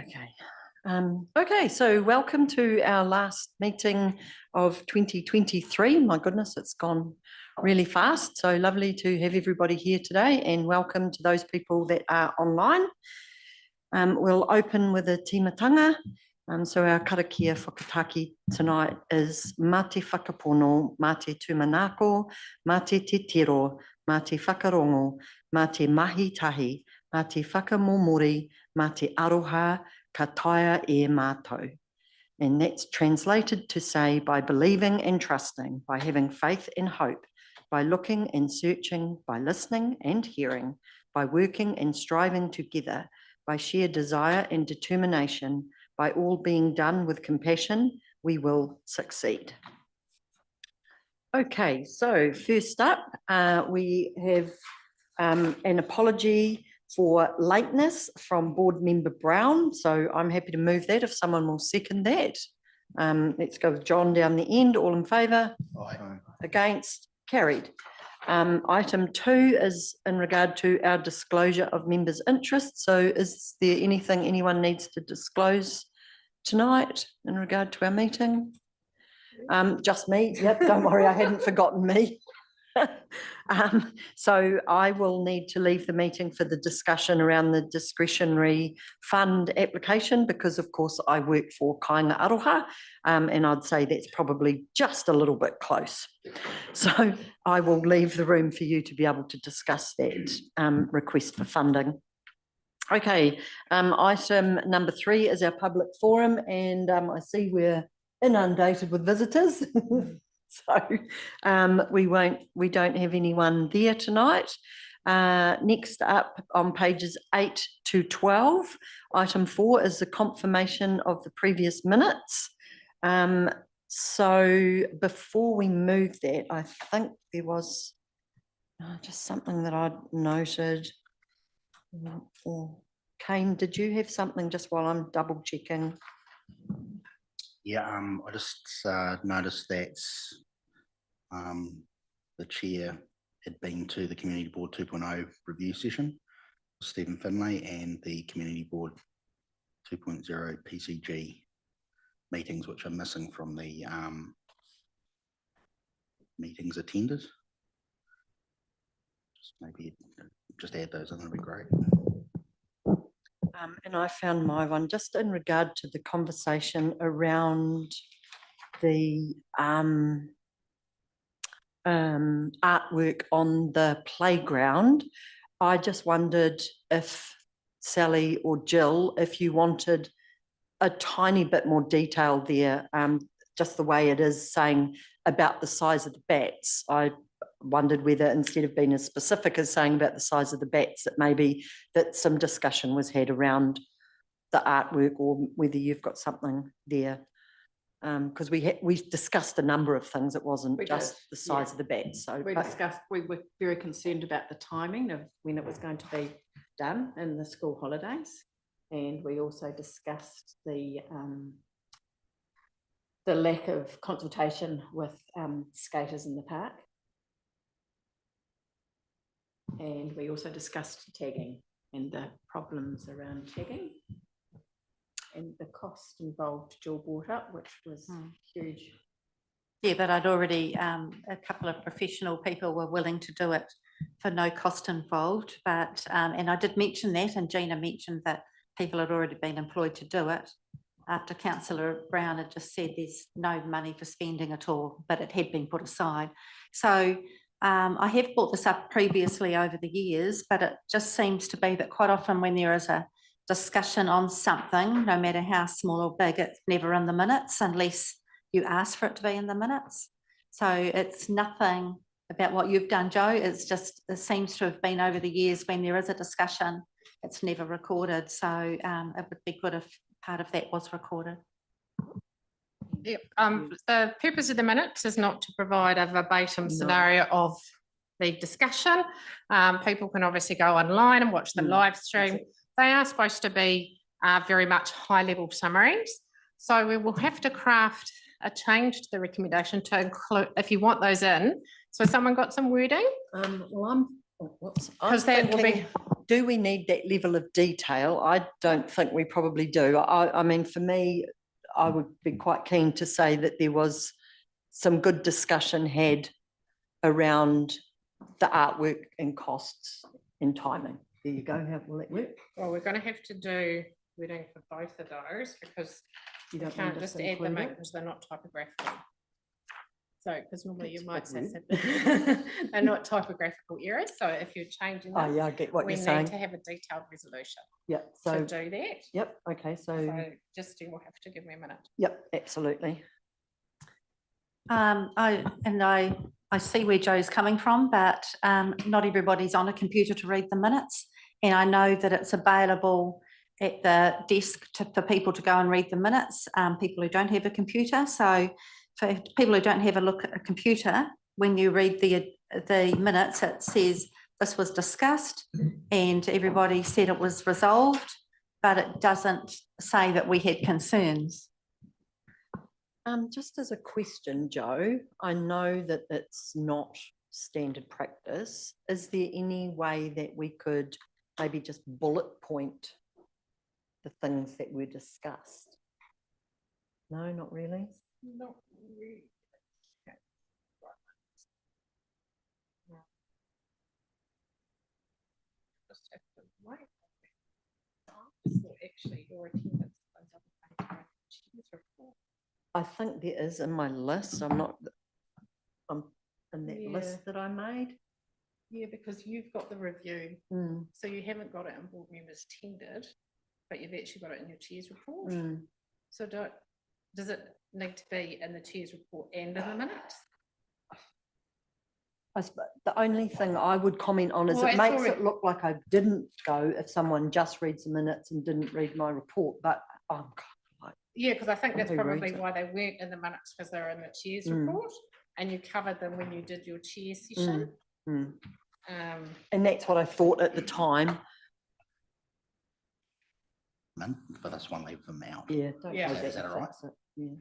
Okay. Okay, so welcome to our last meeting of 2023. My goodness, it's gone really fast. So lovely to have everybody here today, and welcome to those people that are online. We'll open with a timatanga. So our karakia whakataki tonight is mā te whakapono, mā te tūmanako, mā te te tiro, mā te whakarongo, mā te mahi tahi, mā te whakamomori, mā te aroha, ka taia e mātou. And that's translated to say, by believing and trusting, by having faith and hope, by looking and searching, by listening and hearing, by working and striving together, by sheer desire and determination, by all being done with compassion, we will succeed. Okay, so first up, we have an apology for lateness from Board Member Brown. So I'm happy to move that if someone will second that. Let's go with John down the end. All in favour? Aye. Against? Carried. Item 2 is in regard to our disclosure of members' interests. So is there anything anyone needs to disclose tonight in regard to our meeting? Just me. Yep, don't worry, I hadn't forgotten me. So I will need to leave the meeting for the discussion around the discretionary fund application, because of course I work for Kāinga Aroha, and I'd say that's probably just a little bit close. So I will leave the room for you to be able to discuss that request for funding. Okay, item number 3 is our public forum, and I see we're inundated with visitors. So we don't have anyone there tonight. Next up on pages 8 to 12, item 4 is the confirmation of the previous minutes. So before we move that, I think there was just something that I'd noted. Or Kane, did you have something just while I'm double checking? Yeah, I just noticed that the chair had been to the Community Board 2.0 review session, Stephen Finlay, and the Community Board 2.0 PCG meetings, which are missing from the meetings attended. Maybe just add those in, that'd be great. And I found my one just in regard to the conversation around the artwork on the playground. I just wondered if Sally or Jill, if you wanted a tiny bit more detail there, just the way it is saying about the size of the bats. I wondered whether, instead of being as specific as saying about the size of the bats, that maybe that some discussion was had around the artwork, or whether you've got something there. Because we discussed a number of things. It wasn't just the size of the bats. So we were very concerned about the timing of when it was going to be done in the school holidays, and we also discussed the lack of consultation with skaters in the park, and we also discussed tagging and the problems around tagging. And the cost involved, Jill brought up, which was huge. Yeah, but I'd already, a couple of professional people were willing to do it for no cost involved. But, and I did mention that, and Gina mentioned that people had already been employed to do it, after Councillor Brown had just said there's no money for spending at all, but it had been put aside. So I have brought this up previously over the years, but it just seems to be that quite often when there is a discussion on something, no matter how small or big, it's never in the minutes unless you ask for it to be in the minutes. So it's nothing about what you've done, Joe. It's just, it seems to have been over the years when there is a discussion, it's never recorded. So it would be good if part of that was recorded. Yep. The purpose of the minutes is not to provide a verbatim scenario of the discussion. People can obviously go online and watch the live stream. They are supposed to be very much high-level summaries. So we will have to craft a change to the recommendation to include, if you want those in. So has someone got some wording? Well, whoops. Because that will be do we need that level of detail? I don't think we probably do. I mean, for me, I would be quite keen to say that there was some good discussion had around the artwork and costs and timing. There you go. How will that work? Well, we're going to have to do wording for both of those because You you don't can't want us just to add them include in it? because they're not typographical. So, because normally you That's might a say bit something, they're not typographical errors. So if you're changing Oh, them, yeah, I get what we you're need saying. to have a detailed resolution Yep. to So, do that. yep. Okay. So, So just you will have to give me a minute. yep, absolutely. I see where Joe's coming from, but not everybody's on a computer to read the minutes. And I know that it's available at the desk for people to go and read the minutes, people who don't have a computer. So for people who don't have a computer, when you read the minutes, it says this was discussed and everybody said it was resolved, but it doesn't say that we had concerns. Just as a question, Joe, I know that it's not standard practice. Is there any way that we could maybe just bullet point the things that were discussed? No, not really. Not really. Okay. No. Just have to wait. So actually, your attendance goes up on the Chair's report. I think there is in my list. I'm in that Yeah. list that I made. Yeah, because you've got the review, Mm, so you haven't got it in board members tended, but you've actually got it in your chair's report. mm. So does it need to be in the chair's report and in the minutes? The only thing I would comment on is Well, it it's makes already- it look like I didn't go if someone just reads the minutes and didn't read my report, but Yeah, because I think that's Who reads probably it? why they weren't in the minutes, because they're in the chair's Mm. report, and you covered them when you did your chair session. mm. Um, And that's what I thought at the time. For this one, leave them out. Yeah. Don't Yeah. hold Is that and all right? fix it. Yeah.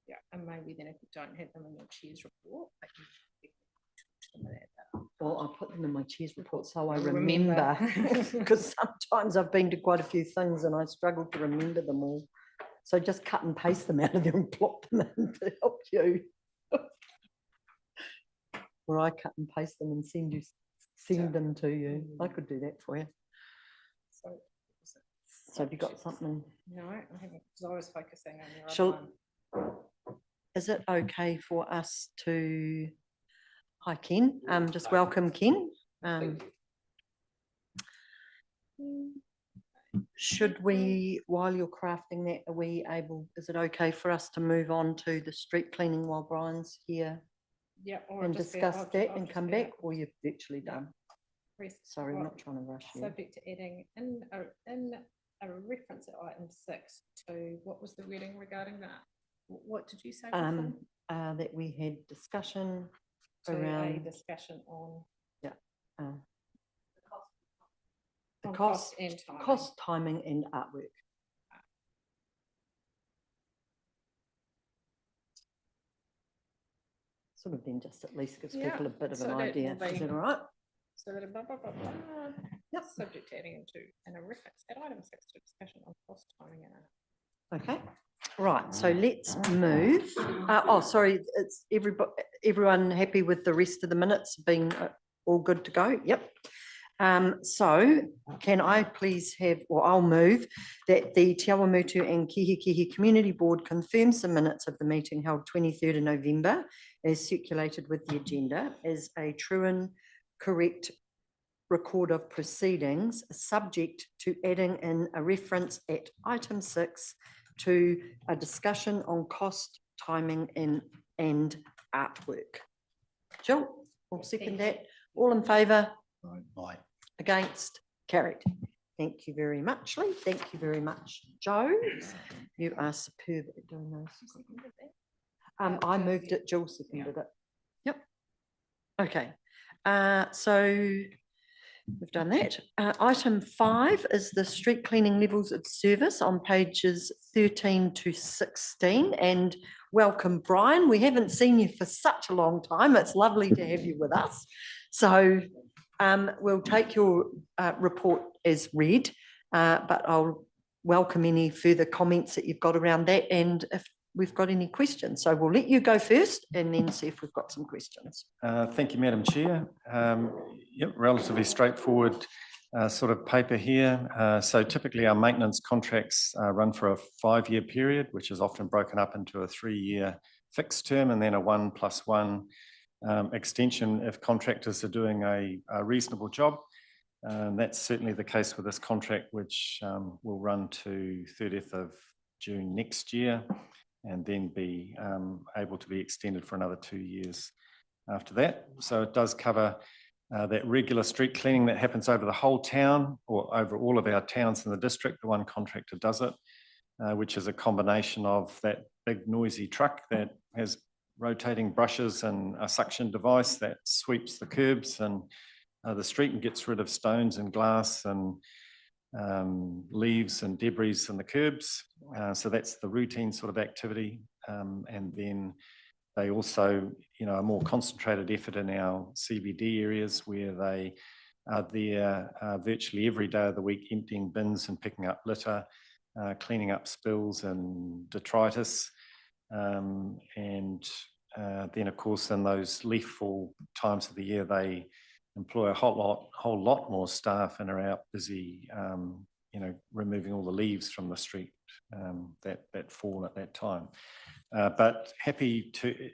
yeah, and maybe then if you don't have them in your chair's report, but you talk to them about that. Well, I put them in my chair's report so I Remember. remember, because sometimes I've been to quite a few things and I struggle to remember them all. So just cut and paste them out of there and plop them in to help you. Or I cut and paste them and send them to you. I could do that for you. So, So have you got something? no, I haven't, because I was focusing on your Shall- other one. Is it okay for us to, hi Ken, just welcome Ken. Should we, while you're crafting that, are we able, is it okay for us to move on to the street cleaning while Brian's here Yeah. or and just be- discuss I'll that I'll and just come be back, or you've virtually Yeah. done? press Sorry, I'm what- not trying to rush you. Subject to adding in a reference at item 6 to, what was the wording regarding that? What did you say before? That we had discussion To a around, discussion on uh, the on cost, and timing. cost, timing and artwork. Sort of then just at least gives Yeah, people a bit of so an that idea. will Is be- that all right? So that blah, blah, blah, blah. Yep. Subject to adding into and a reference at item 6 to discussion on cost, timing and Okay, right, so let's move. Oh, sorry, it's everyone happy with the rest of the minutes being all good to go? Yep. So can I please have, or I'll move that the Te Awamutu and Kihikihi Community Board confirms the minutes of the meeting held 23rd of November as circulated with the agenda as a true and correct record of proceedings, subject to adding in a reference at item 6 to a discussion on cost, timing and artwork. Jill, will second that. All in favour? Right. Against? Carried. Thank you very much, Lee. Thank you very much, Joe. You are superb at doing those. I moved it, Jill seconded it. Yep. Okay. So we've done that. Item 5 is the street cleaning levels of service on pages 13 to 16. And welcome, Brian. We haven't seen you for such a long time. It's lovely to have you with us. So we'll take your report as read, but I'll welcome any further comments that you've got around that, and if we've got any questions. So we'll let you go first and then see if we've got some questions. Thank you, Madam Chair. Yep, relatively straightforward sort of paper here. So typically our maintenance contracts run for a 5-year period, which is often broken up into a 3-year fixed term and then a 1+1 extension if contractors are doing a reasonable job. That's certainly the case with this contract, which will run to 30th of June next year and then be able to be extended for another 2 years after that. So it does cover that regular street cleaning that happens over the whole town or over all of our towns in the district. The one contractor does it, which is a combination of that big noisy truck that has rotating brushes and a suction device that sweeps the curbs and the street and gets rid of stones and glass and leaves and debris in the curbs. So that's the routine sort of activity. And then they also, a more concentrated effort in our CBD areas where they are there virtually every day of the week, emptying bins and picking up litter, cleaning up spills and detritus. And then of course in those leaf fall times of the year, they employ a whole lot more staff and are out busy, removing all the leaves from the street that fall at that time. But happy to,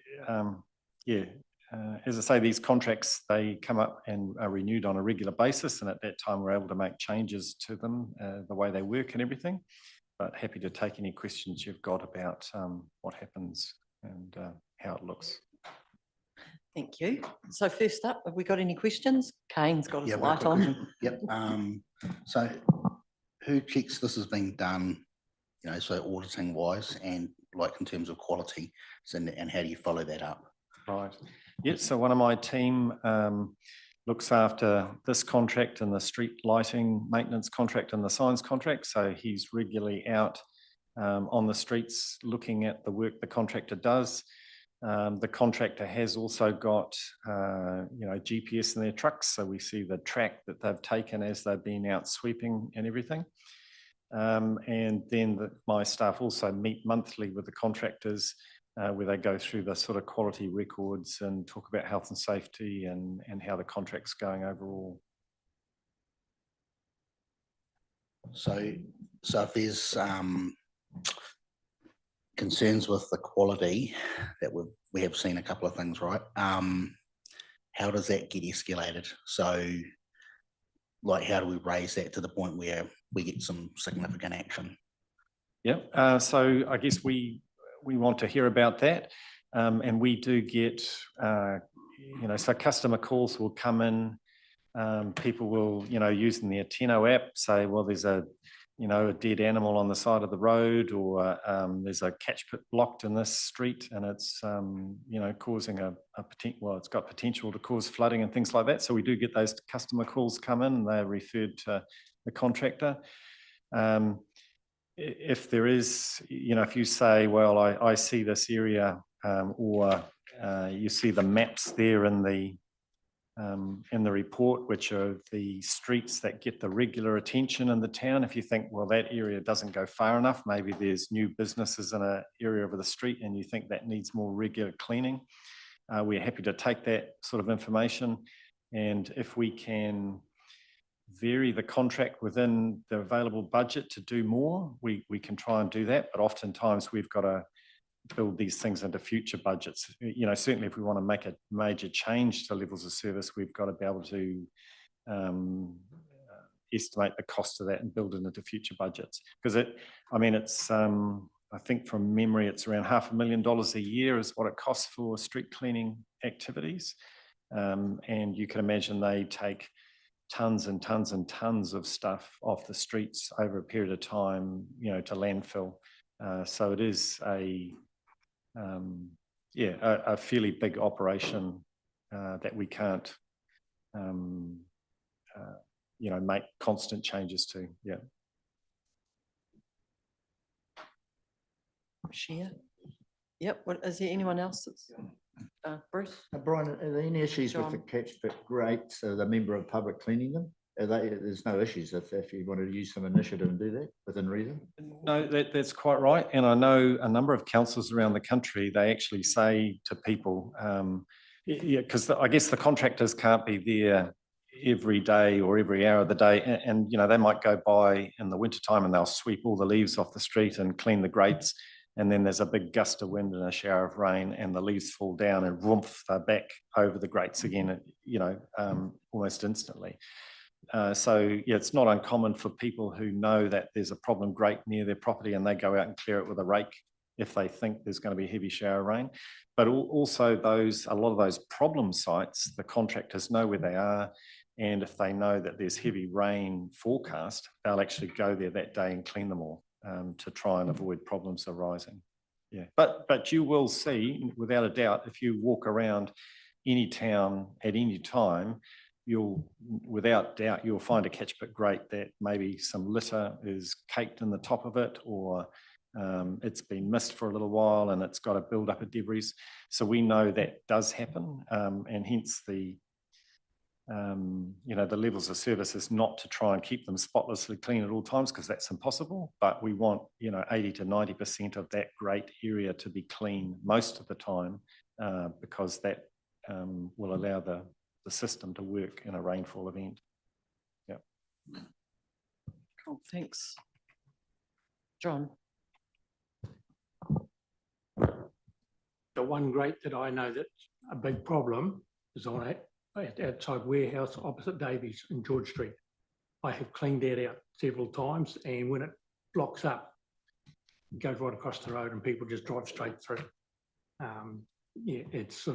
as I say, these contracts, they come up and are renewed on a regular basis. And at that time, we're able to make changes to them, the way they work and everything. But happy to take any questions you've got about what happens and how it looks. Thank you. So first up, have we got any questions? Kane's got his light on. Yep. So who checks this is being done, so auditing wise and like in terms of quality, and how do you follow that up? Right. Yeah, so one of my team looks after this contract and the street lighting maintenance contract and the signs contract. So he's regularly out on the streets looking at the work the contractor does. The contractor has also got, GPS in their trucks, so we see the track that they've taken as they've been out sweeping and everything. And then my staff also meet monthly with the contractors where they go through the sort of quality records and talk about health and safety and how the contract's going overall. So if there's concerns with the quality that we have seen a couple of things, right? How does that get escalated? So like, how do we raise that to the point where we get some significant action? Yeah, so I guess we want to hear about that. And we do get, so customer calls will come in. People will, using the Ateno app say, well, there's a dead animal on the side of the road, or there's a catch pit blocked in this street and it's, causing a potential, it's got potential to cause flooding and things like that. So we do get those customer calls come in and they're referred to the contractor. If there is, if you say, well, I see this area, or you see the maps there in the report, which are the streets that get the regular attention in the town. If you think, well, that area doesn't go far enough, maybe there's new businesses in an area of the street and you think that needs more regular cleaning, we're happy to take that sort of information. And if we can vary the contract within the available budget to do more, we can try and do that. But oftentimes we've got to build these things into future budgets. Certainly if we want to make a major change to levels of service, we've got to be able to estimate the cost of that and build it into future budgets. Because it's I think from memory, it's around $500,000 a year is what it costs for street cleaning activities. And you can imagine they take tons and tons and tons of stuff off the streets over a period of time, to landfill. So it is a fairly big operation that we can't make constant changes to. Yeah. Share. Yep. What, is there anyone else that's, Bruce? Brian, are there any issues with the John. catch pit grates, the member of public cleaning them? There's no issues if you wanted to use some initiative and do that within reason? No, that's quite right. And I know a number of councils around the country, they actually say to people, because I guess the contractors can't be there every day or every hour of the day. And they might go by in the wintertime and they'll sweep all the leaves off the street and clean the grates. And then there's a big gust of wind and a shower of rain and the leaves fall down and whoomph, they're back over the grates again, almost instantly. So it's not uncommon for people who know that there's a problem grate near their property and they go out and clear it with a rake if they think there's going to be a heavy shower of rain. But also a lot of those problem sites, the contractors know where they are, and if they know that there's heavy rain forecast, they'll actually go there that day and clean them all to try and avoid problems arising. Yeah, but you will see, without a doubt, if you walk around any town at any time, without doubt, you'll find a catch pit grate that maybe some litter is caked in the top of it, or it's been missed for a little while and it's got a build up of debris. So we know that does happen, and hence the levels of service is not to try and keep them spotlessly clean at all times, because that's impossible. But we want 80 to 90% of that grate area to be clean most of the time, because that will allow the system to work in a rainfall event. Yeah. Cool, thanks. John. The one grate that I know that's a big problem is on it outside warehouse opposite Davies in George Street. I have cleaned that out several times, and when it blocks up, it goes right across the road and people just drive straight through. It's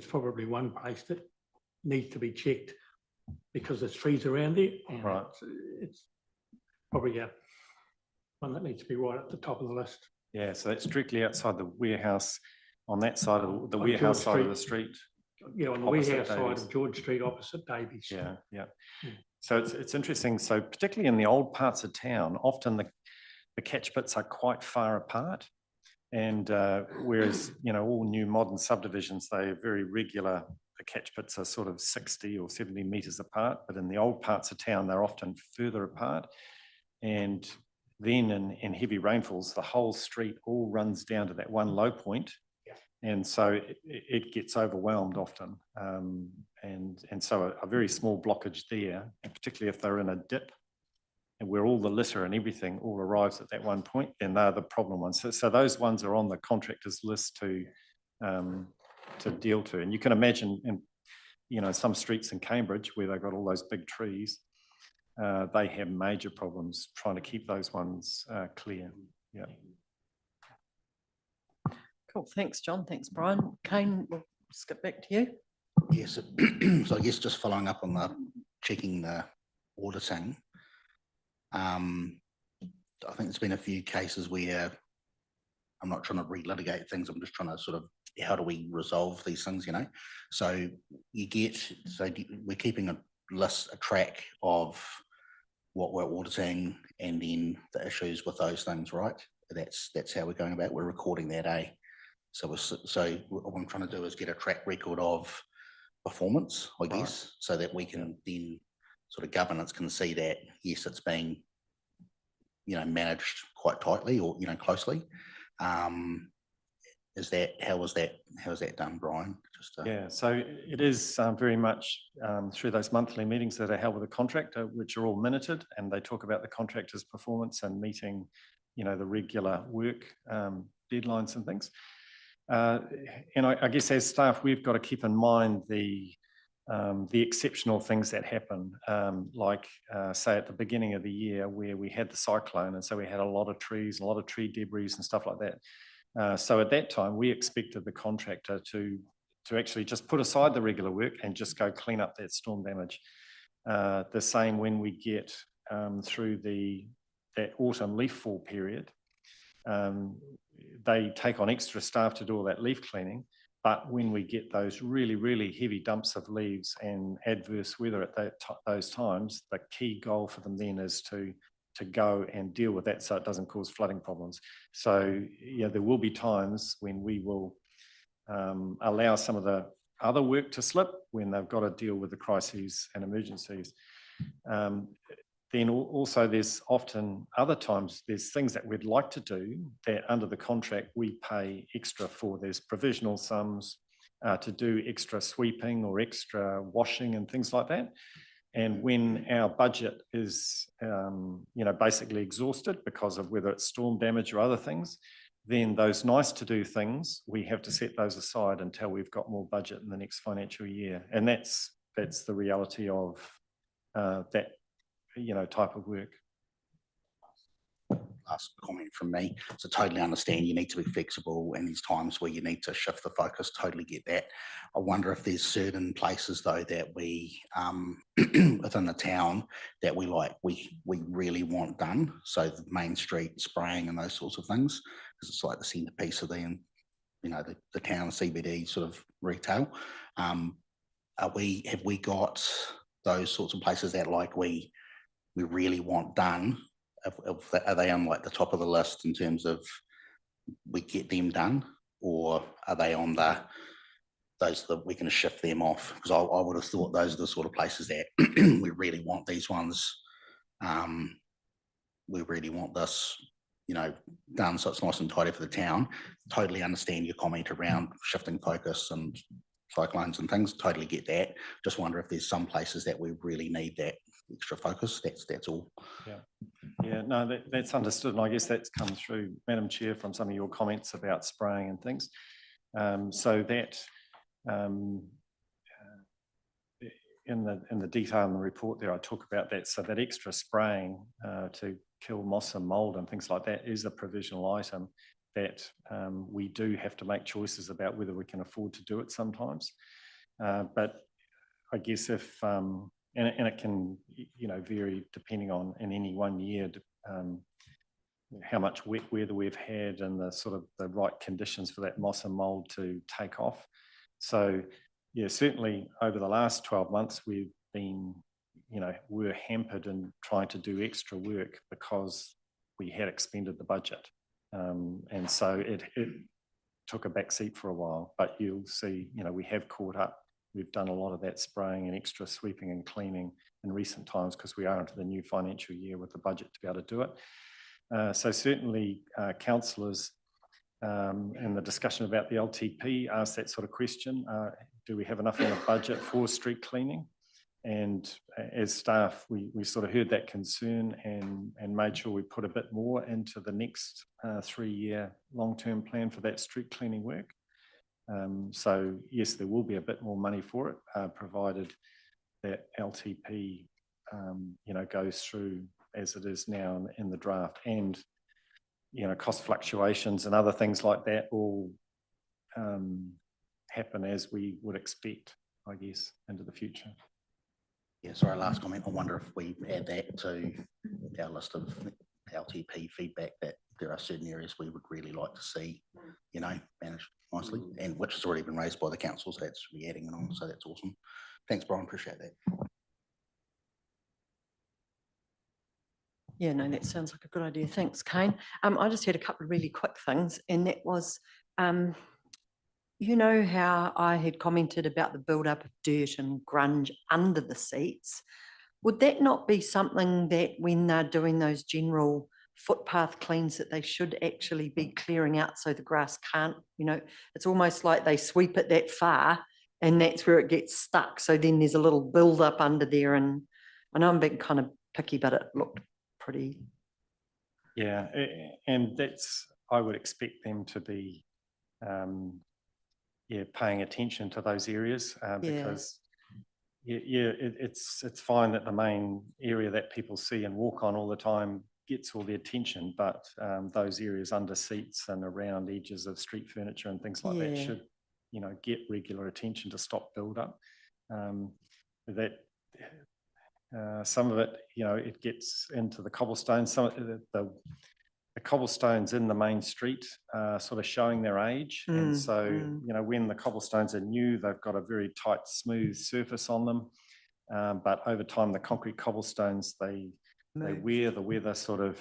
probably one place that needs to be checked because there's trees around there, and right. It's probably one that needs to be right at the top of the list. Yeah, so that's directly outside the warehouse, on that side of the warehouse side of the street. Yeah, on the warehouse side of George Street opposite Davies. Yeah. So it's interesting. So particularly in the old parts of town, often the catch pits are quite far apart. And whereas, all new modern subdivisions, they are very regular. The catch pits are sort of 60 or 70 metres apart, but in the old parts of town, they're often further apart. And then in heavy rainfalls, the whole street all runs down to that one low point. And so it gets overwhelmed often. And so a very small blockage there, and particularly if they're in a dip and where all the litter and everything all arrives at that one point, then they're the problem ones. So those ones are on the contractor's list to deal to. And you can imagine in some streets in Cambridge where they've got all those big trees, they have major problems trying to keep those ones clear. Yeah. Cool, thanks, John. Thanks, Brian. Kane, we'll skip back to you. Yes, so I guess just following up on the checking the auditing, I think there's been a few cases where I'm not trying to relitigate things, I'm just trying to sort of, how do we resolve these things, So we're keeping a track of what we're auditing and then the issues with those things, right? That's how we're going about, we're recording that, So what I'm trying to do is get a track record of performance, I guess, so that we can then sort of governance can see that, yes, it's being, managed quite tightly or, closely. How is that done, Brian? Yeah, so it is very much through those monthly meetings that are held with the contractor, which are all minuted, and they talk about the contractor's performance and meeting, the regular work deadlines and things. And I guess as staff, we've got to keep in mind the exceptional things that happen, like say at the beginning of the year where we had the cyclone, and so we had a lot of trees, a lot of tree debris and stuff like that. So at that time, we expected the contractor to actually just put aside the regular work and just go clean up that storm damage. The same when we get through that autumn leaf fall period. They take on extra staff to do all that leaf cleaning, But when we get those really, really heavy dumps of leaves and adverse weather at those times, the key goal for them then is to go and deal with that so it doesn't cause flooding problems. So yeah, there will be times when we will allow some of the other work to slip when they've got to deal with the crises and emergencies. Then also there's often other times there's things that we'd like to do that under the contract we pay extra for. There's provisional sums to do extra sweeping or extra washing and things like that. And when our budget is, basically exhausted because of whether it's storm damage or other things, then those nice to do things, we have to set those aside until we've got more budget in the next financial year. And that's the reality of that, type of work. Last comment from me. So totally understand you need to be flexible and there's times where you need to shift the focus, totally get that. I wonder if there's certain places though that we, within the town that we really want done. So the main street spraying and those sorts of things, because it's like the centerpiece of the town CBD sort of retail. Have we got those sorts of places that we really want done? Are they on the top of the list in terms of we get them done, or are they on those that we can shift them off? Because I would have thought those are the sort of places that we really want these ones. We really want this, done so it's nice and tidy for the town. Totally understand your comment around shifting focus and cyclones and things. Totally get that. Just wonder if there's some places that we really need that extra focus. That's all. Yeah, no, that's understood, and I guess that's come through, Madam Chair, from some of your comments about spraying and things. So that in the detail in the report there, I talk about that. So that extra spraying to kill moss and mould and things like that is a provisional item that we do have to make choices about whether we can afford to do it sometimes. But I guess if and it can, vary depending on in any one year, how much wet weather we've had and the sort of the right conditions for that moss and mould to take off. So, yeah, certainly over the last 12 months, we've been, we're hampered in trying to do extra work because we had expended the budget. And so it took a back seat for a while, but you'll see, we have caught up. We've done a lot of that spraying and extra sweeping and cleaning in recent times because we are into the new financial year with the budget to be able to do it. So certainly councillors in the discussion about the LTP asked that sort of question. Do we have enough in the budget for street cleaning? And as staff, we sort of heard that concern and made sure we put a bit more into the next 3-year long-term plan for that street cleaning work. So yes, there will be a bit more money for it, provided that LTP, goes through as it is now in the draft, and cost fluctuations and other things like that all happen as we would expect, I guess, into the future. Yeah, sorry, last comment. I wonder if we add that to our list of LTP feedback, that there are certain areas we would really like to see, managed nicely, and which has already been raised by the council, so that's be adding it on, so that's awesome. Thanks, Brian, appreciate that. Yeah, no, that sounds like a good idea. Thanks, Kane. I just had a couple of really quick things, and that was, how I had commented about the build-up of dirt and grunge under the seats. Would that not be something that when they're doing those general footpath cleans that they should actually be clearing out so the grass can't, it's almost like they sweep it that far and that's where it gets stuck. So then there's a little build-up under there, and I know I'm being kind of picky, but it looked pretty. Yeah, and I would expect them to be paying attention to those areas because it's fine that the main area that people see and walk on all the time gets all the attention, but those areas under seats and around edges of street furniture and things like that should get regular attention to stop build up. Some of it, it gets into the cobblestone. Some of cobblestones in the main street are sort of showing their age. And so, you know, when the cobblestones are new, they've got a very tight, smooth surface on them. But over time, the concrete cobblestones, they wear, the weather sort of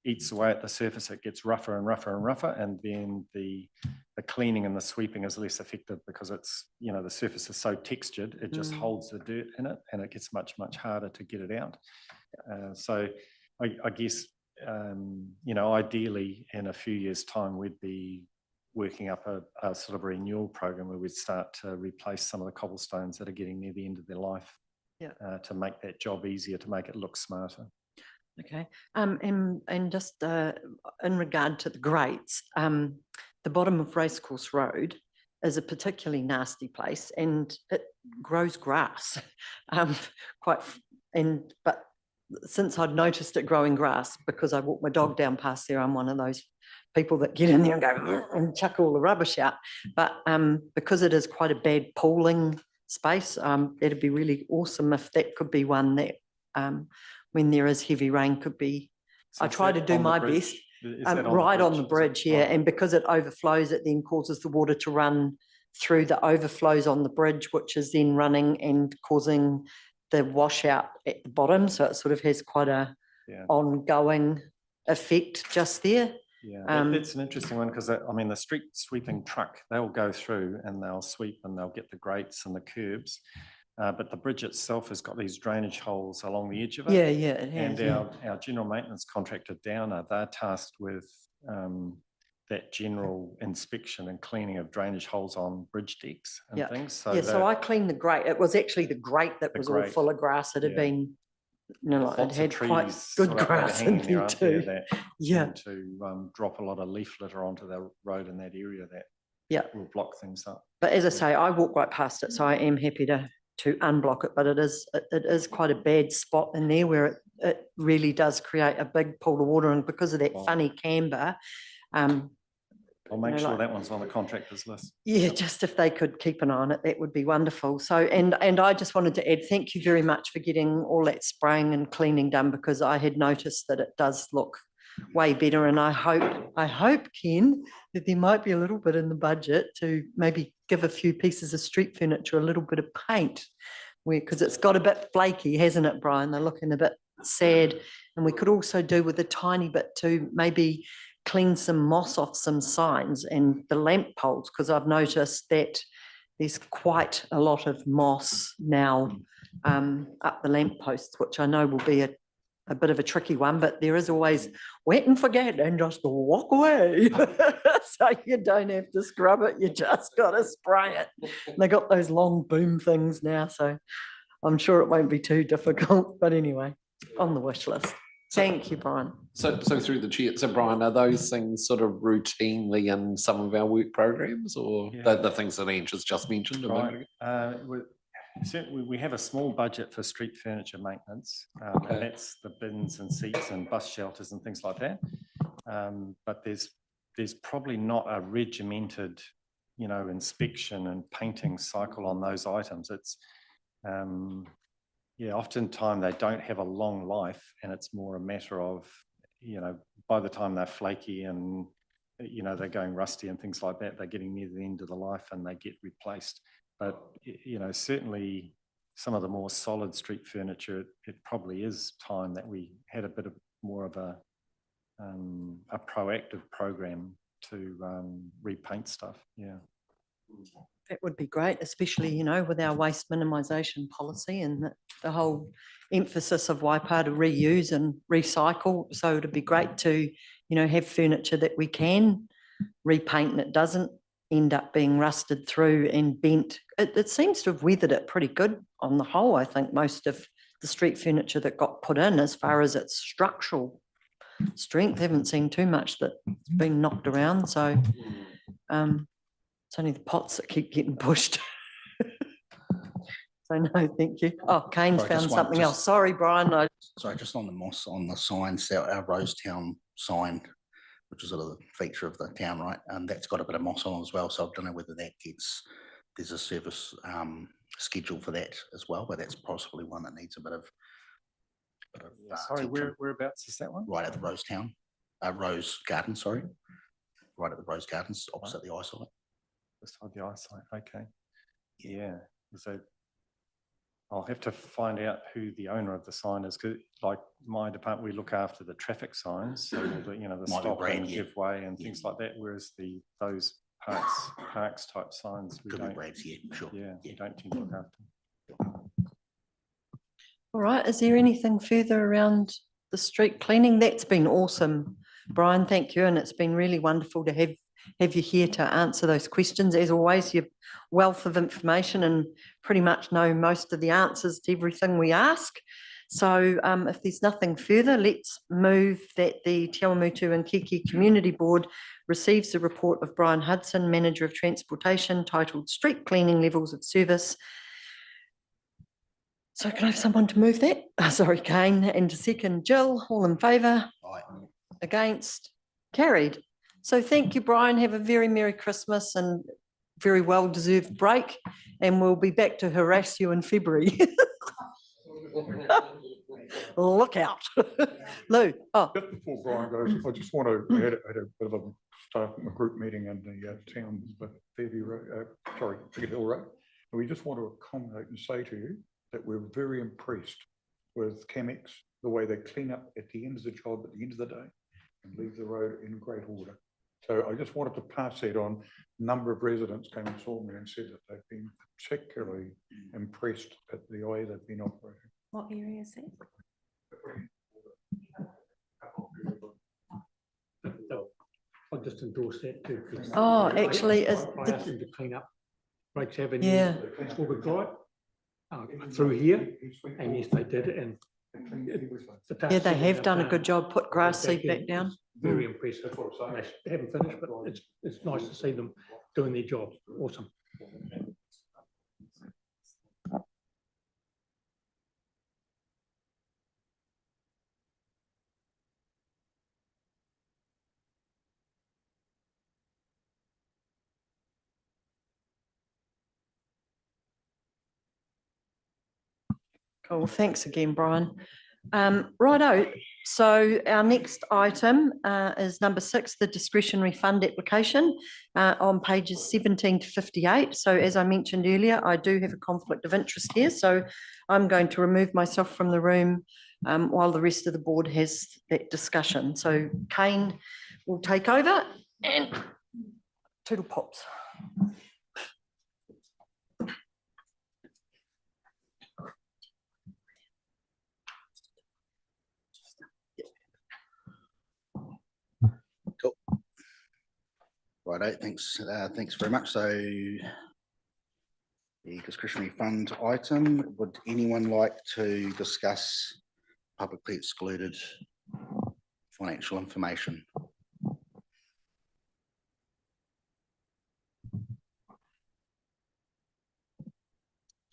eats away at the surface. It gets rougher and rougher and rougher. And then the cleaning and the sweeping is less effective because it's, you know, the surface is so textured, it just holds the dirt in it and it gets much, much harder to get it out. So I guess, you know, ideally in a few years' time, we'd be working up a sort of a renewal program where we'd start to replace some of the cobblestones that are getting near the end of their life, to make that job easier, to make it look smarter. Okay, and just in regard to the grates, the bottom of Racecourse Road is a particularly nasty place, and it grows grass, but since I'd noticed it growing grass, because I walk my dog down past there, I'm one of those people that get in there and go and chuck all the rubbish out. But because it is quite a bad pooling space, it'd be really awesome if that could be one that when there is heavy rain could be. So I try to do my best. Right on the bridge, yeah. And because it overflows, it then causes the water to run through the overflows on the bridge, which is then running and causing the washout at the bottom. So it sort of has quite a ongoing effect just there. Yeah, that's an interesting one because, I mean, the street sweeping truck, they'll go through and they'll sweep and they'll get the grates and the curbs. But the bridge itself has got these drainage holes along the edge of it. Yeah, it has, and our general maintenance contractor, Downer, they're tasked with that general inspection and cleaning of drainage holes on bridge decks and things. So so I cleaned the grate. It was actually the grate that was all full of grass. It had been, you know, like it had quite good grass in there too. To drop a lot of leaf litter onto the road in that area that will block things up. But as I say, I walk right past it, so I am happy to unblock it. But it is quite a bad spot in there where it really does create a big pool of water, and because of that funny camber. I'll make sure that one's on the contractor's list. Yeah, just if they could keep an eye on it, that would be wonderful. So, and I just wanted to add, thank you very much for getting all that spraying and cleaning done, because I had noticed that it does look way better. And I hope, Ken, that there might be a little bit in the budget to maybe give a few pieces of street furniture a little bit of paint, because it's got a bit flaky, hasn't it, Brian? They're looking a bit sad. And we could also do with a tiny bit to maybe clean some moss off some signs and the lamp poles, because I've noticed that there's quite a lot of moss now up the lamp posts, which I know will be a bit of a tricky one, but there is always wet and forget and just walk away. So you don't have to scrub it, you just got to spray it. And they got those long boom things now, so I'm sure it won't be too difficult. But anyway, on the wish list. Thank you, Brian. So through the chair, so Brian, are those things sort of routinely in some of our work programs, or the things that Ange just mentioned? Right. Certainly, we have a small budget for street furniture maintenance, and that's the bins and seats and bus shelters and things like that. But there's probably not a regimented, you know, inspection and painting cycle on those items. It's oftentimes they don't have a long life, and it's more a matter of, you know, by the time they're flaky and, you know, they're going rusty and things like that, they're getting near the end of the life and they get replaced. But, you know, certainly some of the more solid street furniture, it probably is time that we had a bit of more of a proactive program to repaint stuff. Yeah. That would be great, especially, you know, with our waste minimisation policy and the whole emphasis of Waipā to reuse and recycle. So it'd be great to, you know, have furniture that we can repaint and it doesn't end up being rusted through and bent. It seems to have weathered it pretty good on the whole. I think most of the street furniture that got put in, as far as its structural strength, haven't seen too much that's been knocked around. So it's only the pots that keep getting pushed. So no, thank you. Oh, Kane's found something else. Sorry, Brian. Sorry, just on the moss on the signs, our Rosetown sign, which is sort of the feature of the town, right? And that's got a bit of moss on as well. So I don't know whether that there's a service schedule for that as well, but that's possibly one that needs a bit of sorry, whereabouts is that one? Right at the Rosetown. Rose Garden, sorry, right at the Rose Gardens, opposite the eyesight. Beside the eyesight, okay. Yeah, so I'll have to find out who the owner of the sign is, because like my department, we look after the traffic signs, so all the, you know, the Might be stop Brad, and yeah. give way and things like that, whereas those parks type signs, we Could be don't, Brad's, yeah, sure. yeah, we don't tend to look after. All right, is there anything further around the street cleaning? That's been awesome, Brian, thank you, and it's been really wonderful to have you here to answer those questions. As always, your wealth of information and pretty much know most of the answers to everything we ask. So if there's nothing further, let's move that the Te Awamutu and Kihikihi Community Board receives the report of Brian Hudson, Manager of Transportation, titled Street Cleaning Levels of Service. So can I have someone to move that? Sorry, Kane, and to second, Jill. All in favour? Aye. Against? Carried. So thank you, Brian. Have a very Merry Christmas and very well-deserved break. And we'll be back to harass you in February. Look out. Lou. Oh, Just before Brian goes, I just want to had a bit of a group meeting in the town, but Fairview Road, sorry, Picket Hill Road. And we just want to accommodate and say to you that we're very impressed with CAMX, the way they clean up at the end of the job, at the end of the day, and leave the road in great order. So I just wanted to pass that on. A number of residents came and saw me and said that they've been particularly impressed at the way they've been operating. What area is that? I'll just endorse that too. 'Cause Oh, actually, I is asked them to clean up Breaks Avenue, Yeah. Forward Drive, through here, and yes, they did, and the task yeah, they that have they've done a good job. Put grass seed in back down. is Very impressive. They haven't finished, but it's nice to see them doing their job. Awesome. Cool. Thanks again, Brian. Righto. So our next item is number 6, the discretionary fund application on pages 17 to 58. So as I mentioned earlier, I do have a conflict of interest here. So I'm going to remove myself from the room while the rest of the board has that discussion. So Kane will take over and toodle pops. Cool. Righto, thanks. Thanks very much. So the discretionary fund item, would anyone like to discuss publicly excluded financial information?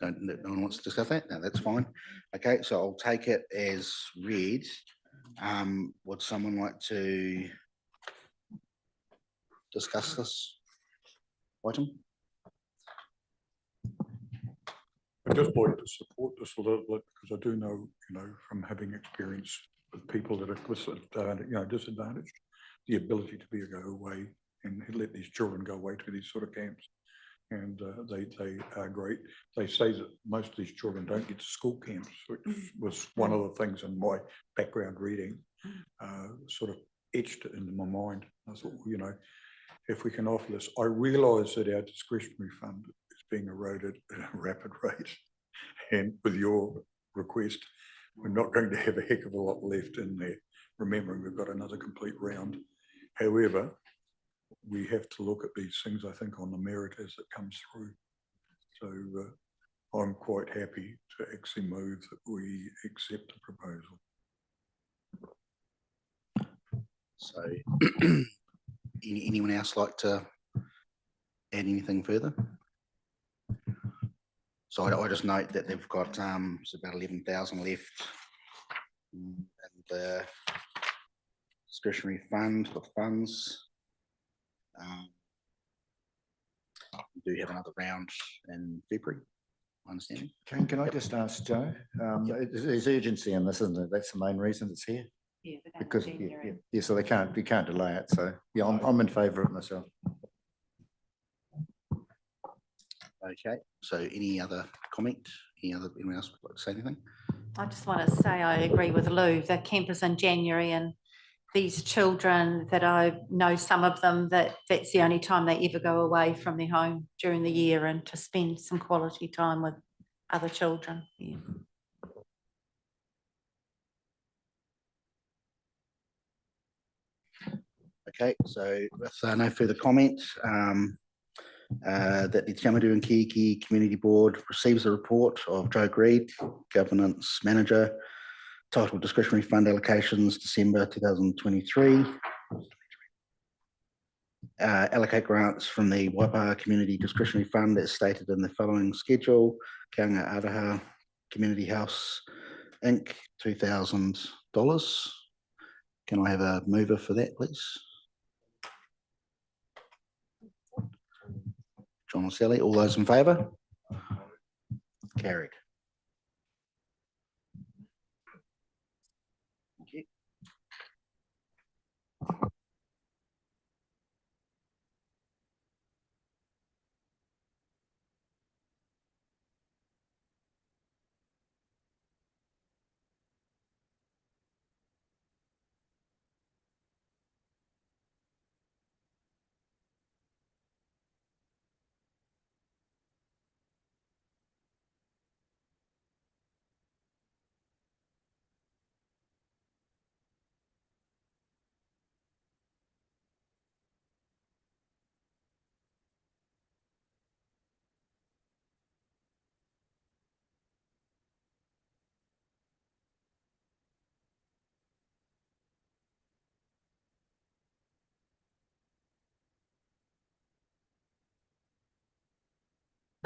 No one wants to discuss that? No, that's fine. Okay, so I'll take it as read. Would someone like to discuss this item? I'd just like to support this a little bit because I do know, from having experience with people that are disadvantaged, the ability to be able to go away and let these children go away to these sort of camps. And they are great. They say that most of these children don't get to school camps, which was one of the things in my background reading, sort of etched it into my mind. I thought, if we can offer this, I realise that our discretionary fund is being eroded at a rapid rate. And with your request, we're not going to have a heck of a lot left in there, remembering we've got another complete round. However, we have to look at these things, I think, on the merit as it comes through. So I'm quite happy to actually move that we accept the proposal. So anyone else like to add anything further? So I just note that they've got it's about 11,000 left in the discretionary fund for funds. We do have another round in February, I understand. Can I just ask Joe? There's urgency in this, isn't it? That's the main reason it's here. because, yeah, so we can't delay it. So yeah, I'm in favour of it myself. Okay, so any other comment? Anyone else would like to say anything? I just want to say I agree with Lou. The camp is in January, and these children that I know, some of them, that's the only time they ever go away from their home during the year, and to spend some quality time with other children. Yeah. Okay, so with no further comment, that the Te Awamutu and Kihikihi Community Board receives a report of Joe Greed, Governance Manager, titled Discretionary Fund Allocations, December 2023. Allocate grants from the Waipaha Community Discretionary Fund as stated in the following schedule. Kaunga Araha Community House Inc. $2,000. Can I have a mover for that, please? John or Sally, all those in favour? Carried. Thank you.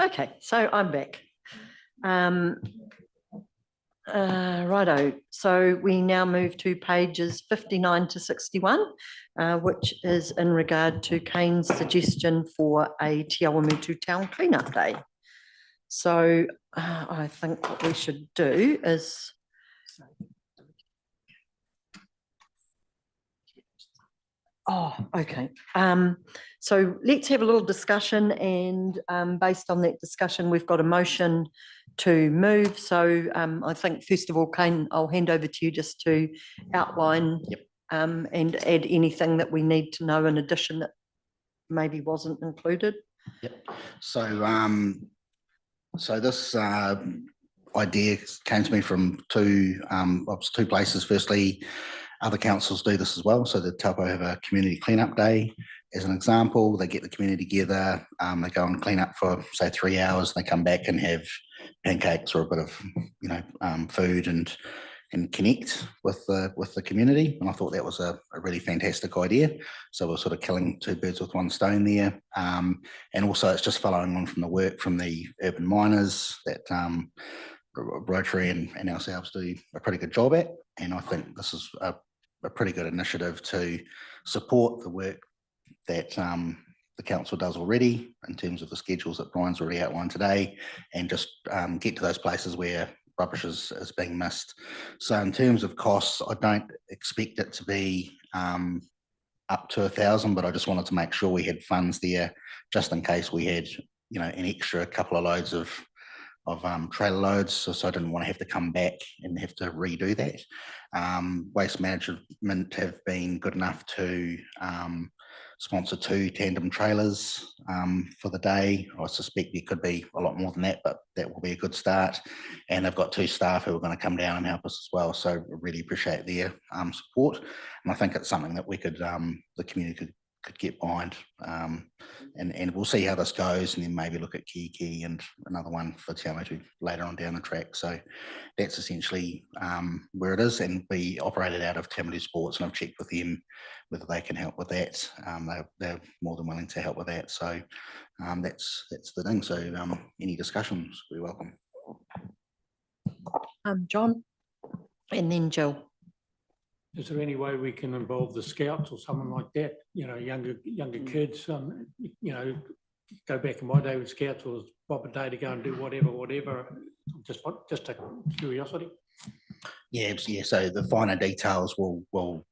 Okay, so I'm back. Righto, so we now move to pages 59 to 61, which is in regard to Kane's suggestion for a Te Awamutu Town Cleanup Day. So I think what we should do is okay. So let's have a little discussion, and based on that discussion, we've got a motion to move. So I think first of all, Kane, I'll hand over to you just to outline and add anything that we need to know in addition that maybe wasn't included. Yep. So so this idea came to me from two places. Firstly, other councils do this as well. So the Taupo have a community cleanup day. As an example, they get the community together, they go and clean up for say 3 hours, and they come back and have pancakes or a bit of food and connect with the community. And I thought that was a really fantastic idea. So we're sort of killing two birds with one stone there. And also it's just following on from the work from the urban miners that Rotary and ourselves do a pretty good job at. And I think this is a pretty good initiative to support the work that the council does already in terms of the schedules that Brian's already outlined today, and just get to those places where rubbish is being missed. So in terms of costs, I don't expect it to be up to 1,000, but I just wanted to make sure we had funds there just in case we had, an extra couple of loads of trailer loads, so I didn't want to have to come back and have to redo that. Waste Management have been good enough to sponsor 2 tandem trailers for the day. I suspect there could be a lot more than that, but that will be a good start. And they've got 2 staff who are going to come down and help us as well. So really appreciate their support. And I think it's something that we could, the community could get behind, and we'll see how this goes, and then maybe look at Kihikihi and another one for Te Awamutu later on down the track. So that's essentially where it is, and we operated out of Te Awamutu Sports, and I've checked with them whether they can help with that. They're more than willing to help with that. So that's the thing. So any discussions, we welcome. John, and then Jill. Is there any way we can involve the scouts or someone like that? Younger kids. Go back in my day with scouts, was pop a day to go and do whatever. Just a curiosity. Yeah, so the finer details will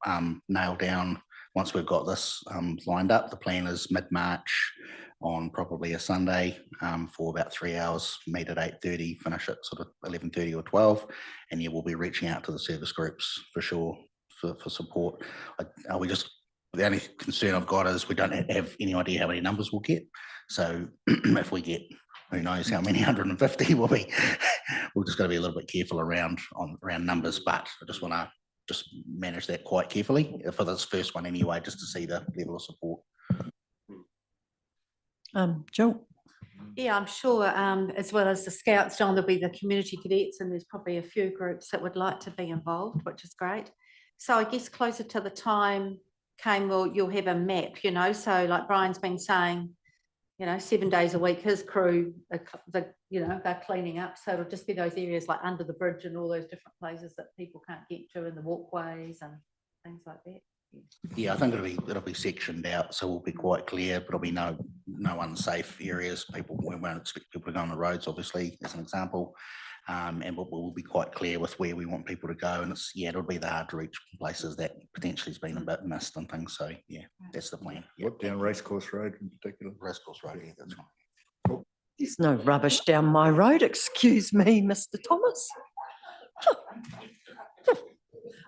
nail down once we've got this lined up. The plan is mid-March on probably a Sunday for about 3 hours, meet at 8:30, finish at sort of 11:30 or 12. And yeah, we'll be reaching out to the service groups for sure for support. The only concern I've got is we don't have any idea how many numbers we'll get. So if we get, who knows how many 150 will be, we're just got to be a little bit careful around numbers, but I just want to just manage that quite carefully for this first one anyway, just to see the level of support. Jill? Yeah, I'm sure, as well as the Scouts, John, there'll be the community cadets, and there's probably a few groups that would like to be involved, which is great. So I guess closer to the time, Kane, you'll have a map, so like Brian's been saying, 7 days a week, his crew, they're cleaning up. So it'll just be those areas like under the bridge and all those different places that people can't get to, in the walkways and things like that. Yeah, I think it'll be sectioned out, so we'll be quite clear, but there'll be no unsafe areas. We won't expect people to go on the roads, obviously, as an example. And we'll be quite clear with where we want people to go, and it'll be the hard to reach places that potentially has been a bit missed and things. So yeah, that's the plan. What, down Racecourse Road in particular? Racecourse Road, yeah, that's right. There's no rubbish down my road, excuse me, Mr. Thomas.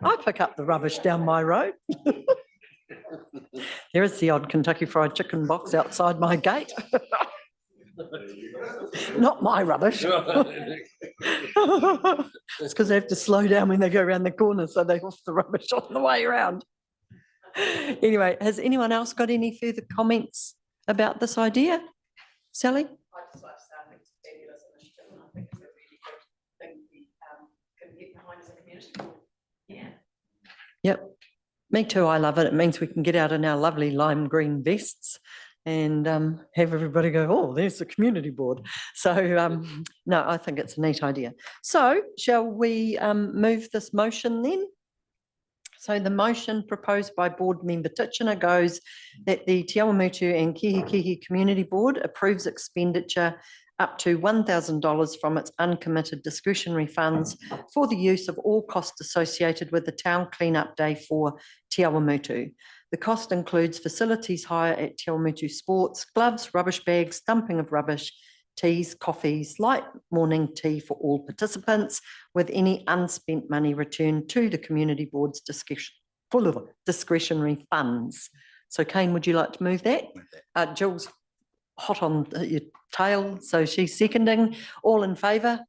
I pick up the rubbish down my road. There is the odd Kentucky Fried Chicken box outside my gate. Not my rubbish. It's because they have to slow down when they go around the corner, so they off the rubbish on the way around. Anyway, has anyone else got any further comments about this idea? Sally? I'd just like to say I think it's a fabulous initiative, and I think it's a really good thing we can get behind as a community. Yeah. Yep, me too. I love it. It means we can get out in our lovely lime green vests and have everybody go, oh, there's the community board. So no, I think it's a neat idea. So shall we move this motion then? So the motion proposed by board member Titchener goes that the Te Awamutu and Kihikihi Community Board approves expenditure up to $1,000 from its uncommitted discretionary funds for the use of all costs associated with the town cleanup day for Te Awamutu. The cost includes facilities hire at Te Awamutu Sports, gloves, rubbish bags, dumping of rubbish, teas, coffees, light morning tea for all participants, with any unspent money returned to the community board's discretionary funds. So Kane, would you like to move that? Jill's hot on your tail, so she's seconding. All in favour?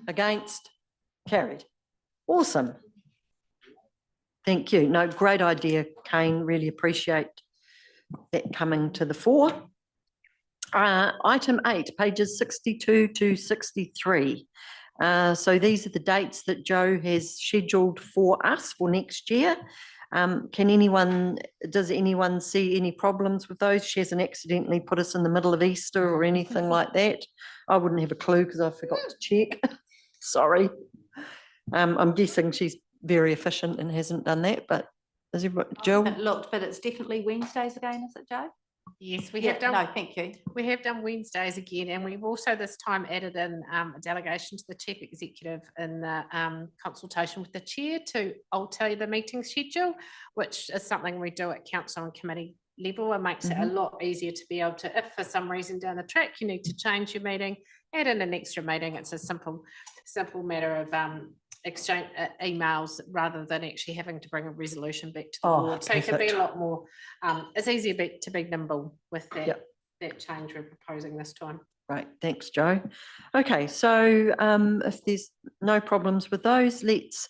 Against? Carried. Awesome. Thank you. No, great idea, Kane. Really appreciate that coming to the fore. Item 8, pages 62 to 63. So these are the dates that Joe has scheduled for us for next year. Does anyone see any problems with those? She hasn't accidentally put us in the middle of Easter or anything like that. I wouldn't have a clue because I forgot to check. Sorry. I'm guessing she's very efficient and hasn't done that, but is everybody, Jill? I haven't looked, but it's definitely Wednesdays again, is it, Joe? Yes, we Yeah, have done. no, thank you. We have done Wednesdays again, and we've also this time added in a delegation to the chief executive in the consultation with the chair to alter the meeting schedule, which is something we do at council and committee level. It makes it a lot easier to be able to, if for some reason down the track you need to change your meeting, add in an extra meeting. It's a simple matter of exchange emails rather than actually having to bring a resolution back to the board. So it can be a lot more, it's easier to be nimble with that, that change we're proposing this time. Right, thanks, Joe. Okay, so if there's no problems with those, let's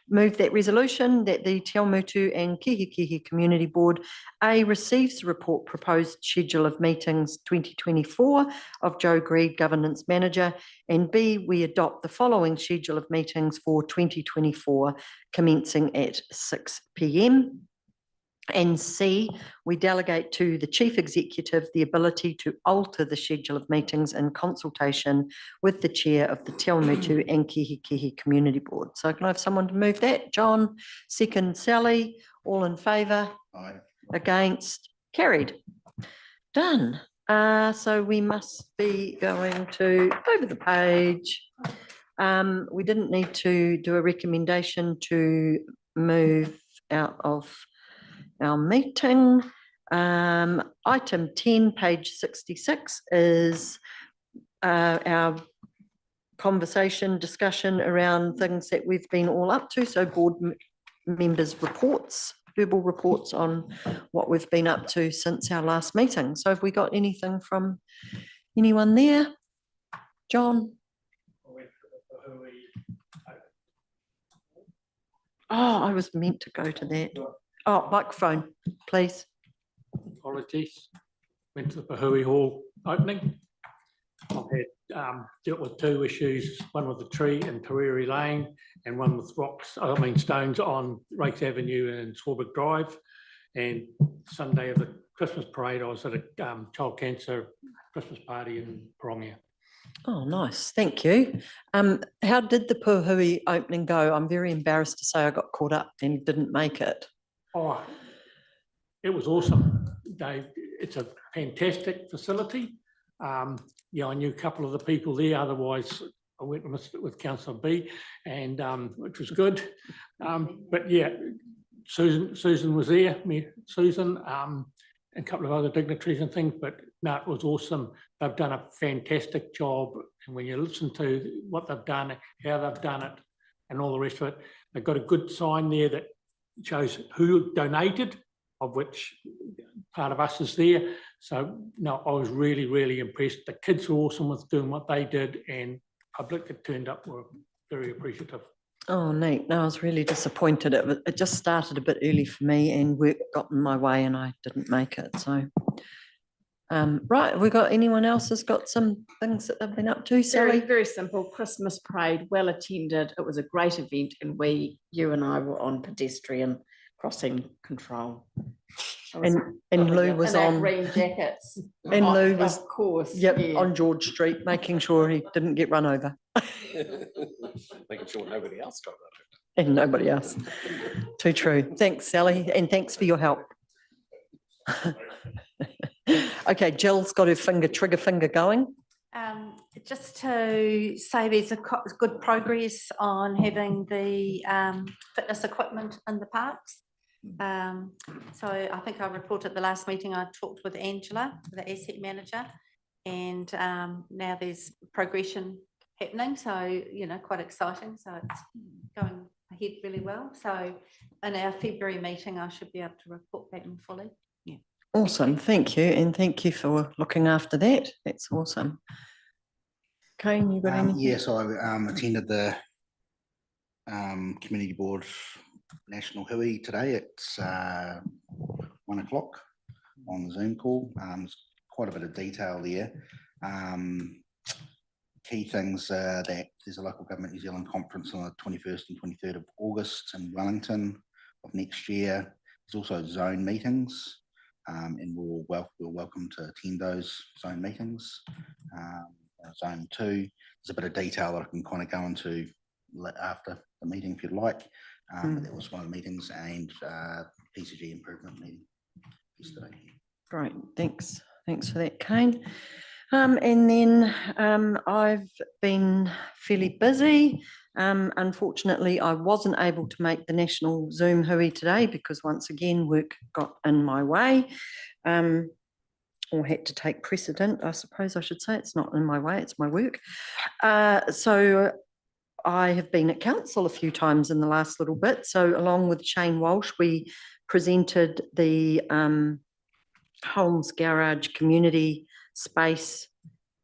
move that resolution that the Te Awamutu and Kihikihi Community Board A receives the report proposed schedule of meetings 2024 of Joe Greed, Governance Manager, and B, we adopt the following schedule of meetings for 2024 commencing at 6 p.m. And C, we delegate to the Chief Executive the ability to alter the schedule of meetings in consultation with the Chair of the Te Awamutu and Kihikihi Community Board. So can I have someone to move that? John, second Sally, all in favour? Aye. Against? Carried. Done. So we must be going to, over the page, We didn't need to do a recommendation to move out of our meeting. Item 10, page 66 is our conversation, discussion around things that we've been all up to. So board members' reports, verbal reports on what we've been up to since our last meeting. So have we got anything from anyone there? John? Oh, I was meant to go to that. Oh, microphone, please. Apologies. Went to the Pahui Hall opening. I've had dealt with two issues, one with the tree in Tariri Lane and one with stones on Rakes Avenue and Swarbrick Drive. And Sunday of the Christmas parade, I was at a child cancer Christmas party in Parongia. Oh, nice. Thank you. How did the Pahui opening go? I'm very embarrassed to say I got caught up and didn't make it. Oh, it was awesome, Dave. It's a fantastic facility. Yeah, I knew a couple of the people there. Otherwise, I went with Councillor B, and which was good. But yeah, Susan was there. Susan, and a couple of other dignitaries and things. But no, it was awesome. They've done a fantastic job. And when you listen to what they've done, how they've done it, and all the rest of it, they've got a good sign there that shows who donated, of which part of us is there. So no, I was really, really impressed. The kids were awesome with doing what they did, and public that turned up were very appreciative. Oh, neat. No, I was really disappointed. It just started a bit early for me and work got in my way and I didn't make it. So, right, have we got anyone else has got some things that they've been up to, Sally? Very simple. Christmas parade, well attended. It was a great event, and you and I were on pedestrian crossing control. And Lou was on green jackets. And Lou was, of course, yep, yeah. on George Street, making sure he didn't get run over. Making sure nobody else got that. And nobody else. Too true. Thanks, Sally, and thanks for your help. Okay, Jill's got her trigger finger going. Just to say there's a good progress on having the fitness equipment in the parks. So I think I reported the last meeting, I talked with Angela, the asset manager, and now there's progression happening. So, you know, quite exciting. So it's going ahead really well. So in our February meeting, I should be able to report back in fully. Yeah. Awesome. Thank you. And thank you for looking after that. That's awesome. Kane, you got anything? Yes, I attended the Community Board National Hui today at 1 o'clock on the Zoom call. There's quite a bit of detail there. Key things that there's a local government New Zealand conference on the 21st and 23rd of August in Wellington of next year. There's also zone meetings, and we're welcome to attend those zone meetings. Zone 2, there's a bit of detail that I can kind of go into after the meeting if you'd like. But that was one of the meetings, and PCG improvement meeting yesterday. Great, thanks. Thanks for that, Kane. And then I've been fairly busy. Unfortunately, I wasn't able to make the National Zoom Hui today because once again, work got in my way. Or had to take precedent, I suppose I should say. It's not in my way, it's my work. So I have been at council a few times in the last little bit. So along with Shane Walsh, we presented the Holmes Garage community space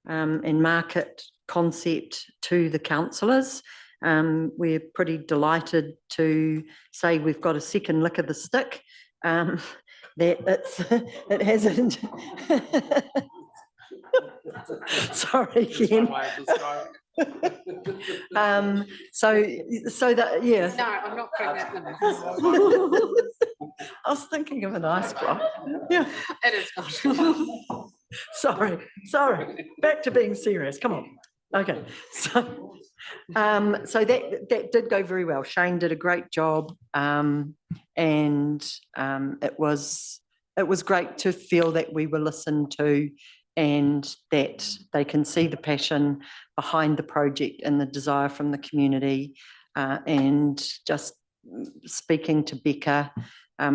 and market concept to the councillors. We're pretty delighted to say we've got a second lick of the stick. It hasn't. Sorry, Ken. So that, yeah. No, I'm not pregnant. I was thinking of an ice block. Yeah, It is not. Sorry. Back to being serious. Come on. Okay. So that did go very well. Shane did a great job, and it was great to feel that we were listened to and that they can see the passion behind the project and the desire from the community. And just speaking to Becca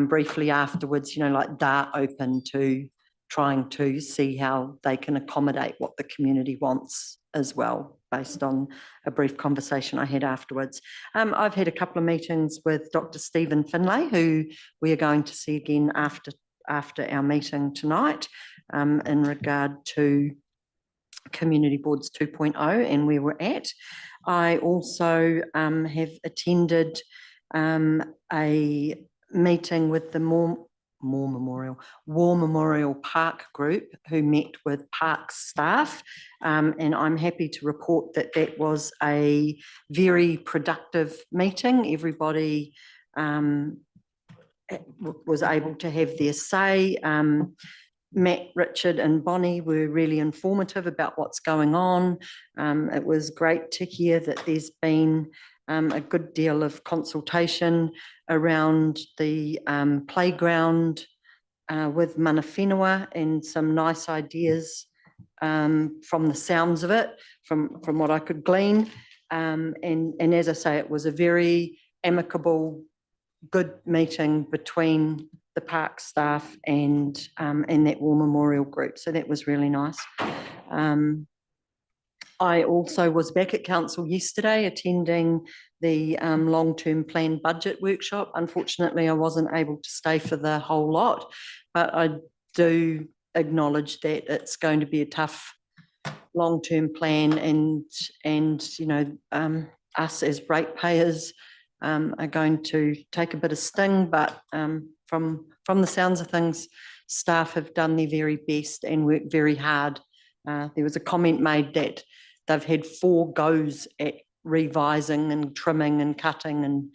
briefly afterwards, like they're open to trying to see how they can accommodate what the community wants as well, based on a brief conversation I had afterwards. I've had a couple of meetings with Dr. Stephen Finlay, who we are going to see again after our meeting tonight, in regard to Community Boards 2.0 and where we're at. I also have attended a meeting with the War Memorial Park group, who met with parks staff, and I'm happy to report that that was a very productive meeting. Everybody was able to have their say. Matt, Richard and Bonnie were really informative about what's going on. It was great to hear that there's been a good deal of consultation around the playground with mana whenua, and some nice ideas from the sounds of it, from what I could glean. And as I say, it was a very amicable, good meeting between the park staff and that War Memorial group. So that was really nice. I also was back at council yesterday attending the long-term plan budget workshop. Unfortunately, I wasn't able to stay for the whole lot, but I do acknowledge that it's going to be a tough long-term plan, and us as ratepayers are going to take a bit of sting, but from the sounds of things, staff have done their very best and worked very hard. There was a comment made that they've had 4 goes at revising and trimming and cutting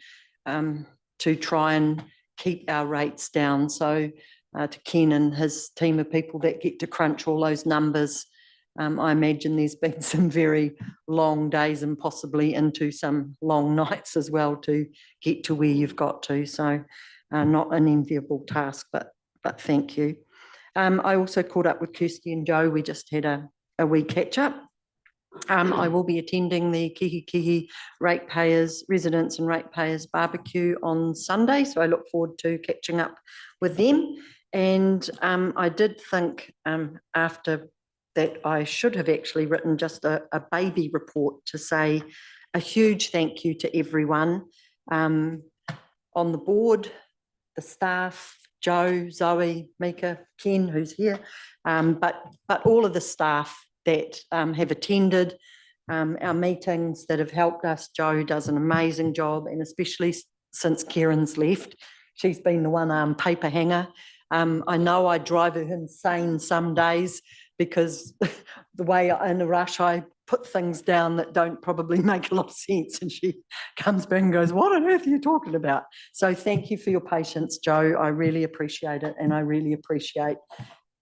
and to try and keep our rates down. So to Ken and his team of people that get to crunch all those numbers, I imagine there's been some very long days and possibly into some long nights as well to get to where you've got to. So not an enviable task, but thank you. I also caught up with Kirsty and Joe. We just had a wee catch up. I will be attending the Kihikihi residents and ratepayers barbecue on Sunday, so I look forward to catching up with them. And I did think after that I should have actually written just a baby report to say a huge thank you to everyone on the board, the staff, Joe, Zoe, Mika, Ken, who's here, but all of the staff that have attended our meetings, that have helped us. Joe does an amazing job, and especially since Karen's left, she's been the one paper hanger. I know I drive her insane some days because the way in a rush I put things down that don't probably make a lot of sense, and she comes back and goes, "What on earth are you talking about?" So thank you for your patience, Joe. I really appreciate it, and I really appreciate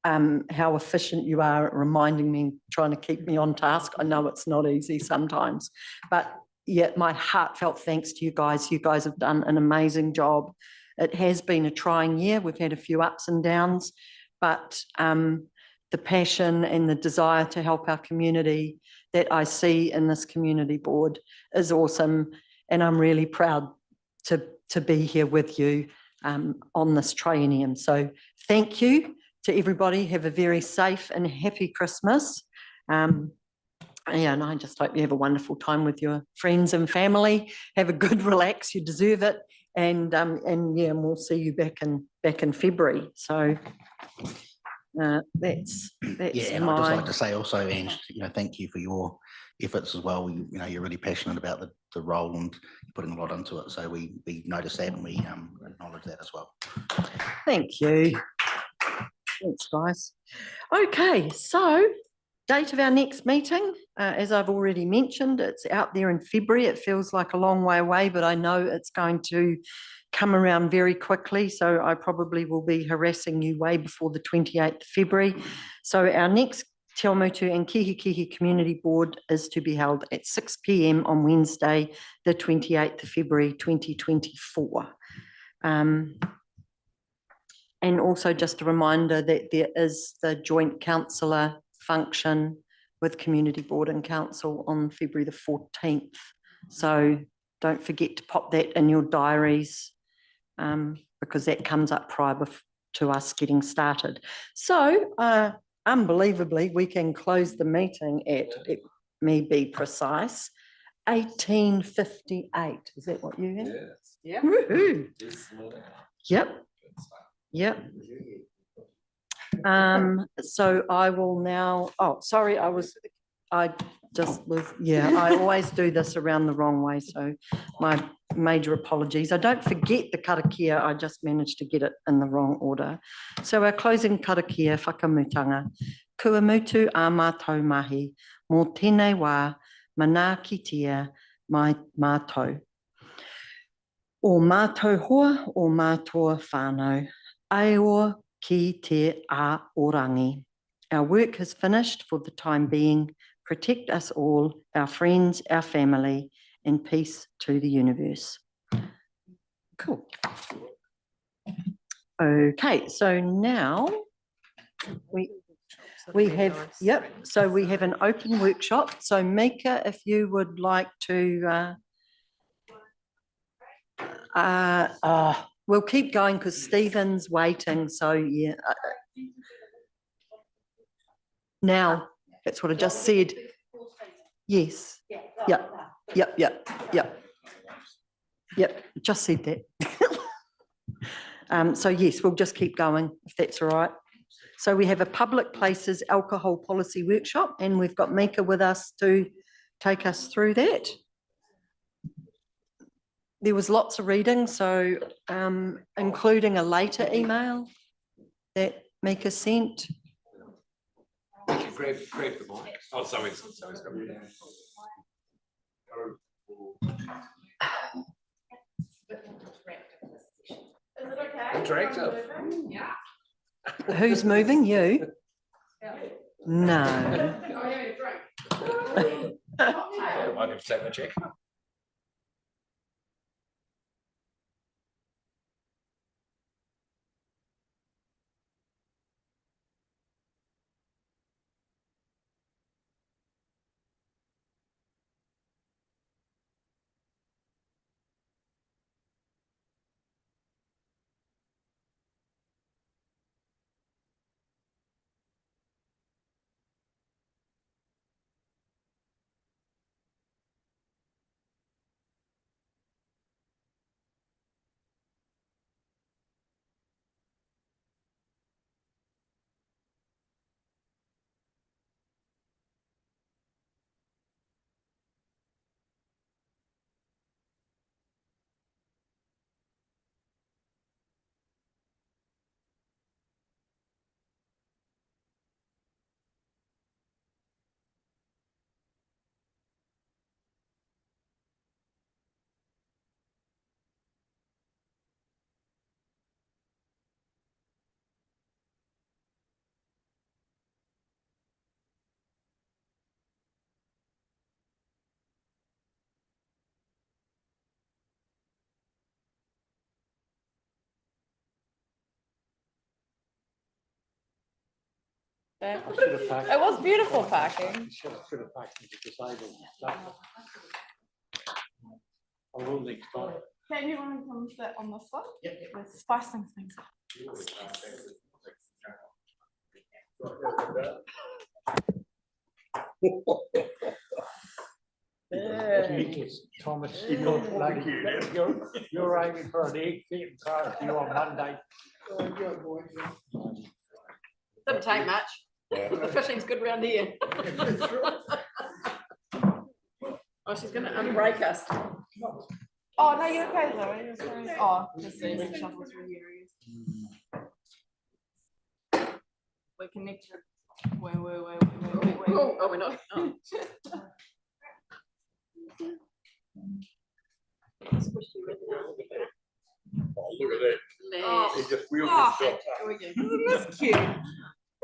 how efficient you are at reminding me, trying to keep me on task. I know it's not easy sometimes, but yeah, my heartfelt thanks to you guys. You guys have done an amazing job. It has been a trying year. We've had a few ups and downs, but the passion and the desire to help our community that I see in this community board is awesome. And I'm really proud to be here with you on this triennium. So thank you to everybody. Have a very safe and happy Christmas. And I just hope you have a wonderful time with your friends and family. Have a good relax, you deserve it. And we'll see you back in February. So that's yeah, and I'd just like to say also, Ange, thank you for your efforts as well. You're really passionate about the role and putting a lot into it. So we notice that, and we acknowledge that as well. Thank you. Thanks, guys. Okay, so date of our next meeting, as I've already mentioned, it's out there in February. It feels like a long way away, but I know it's going to come around very quickly. So I probably will be harassing you way before the 28th of February. So our next Te Awamutu and Kihikihi Community Board is to be held at 6 p.m. on Wednesday, the 28th of February, 2024. And also just a reminder that there is the joint councillor function with Community Board and Council on February the 14th. So don't forget to pop that in your diaries because that comes up prior to us getting started. So unbelievably, we can close the meeting at, let me be precise, 18:58. Is that what you have? Yes. Yeah. Woohoo. Yes. Yep. Yep. So I will now, oh, sorry, I always do this around the wrong way. So my major apologies. I don't forget the karakia, I just managed to get it in the wrong order. So our closing karakia, whakamutanga, kua mutu a mātou mahi, mō tēnei wā, mana kitia mai mātou. O mātou hoa, o mātua whānau, aeoa ki te a orangi. Our work has finished for the time being. Protect us all, our friends, our family, and peace to the universe. Cool. Okay, so now we have, yep, so we have an open workshop. So Mika, if you would like to, we'll keep going because Stephen's waiting. So yeah. Now, that's what I just said. Yes. Yep. Yep. Yep. Yep. Yep. Just said that. So yes, we'll just keep going if that's all right. So we have a public places alcohol policy workshop, and we've got Mika with us to take us through that. There was lots of reading, so including a later email that Mika sent. Grab the mic. Oh, sorry's coming down. Is it okay? Interactive. Yeah. Who's moving? You? No. I might have to take my check. It was beautiful parking. Should have parked in the disabled stuff. I will next time. Can you want to come sit on this side? Yep. We're spicing things up. Thomas, you're aiming for an egg getting card to you on Monday. Doesn't take much. The fishing's good round here. Oh, she's going to unbreak us. Oh, no, you're okay, though. You're okay. Oh, just so you can shuffle through the areas. We're connected. Wait. Oh, we're not. Oh. Oh, look at that. Oh, He just wheeled oh, himself here we go. Isn't this cute?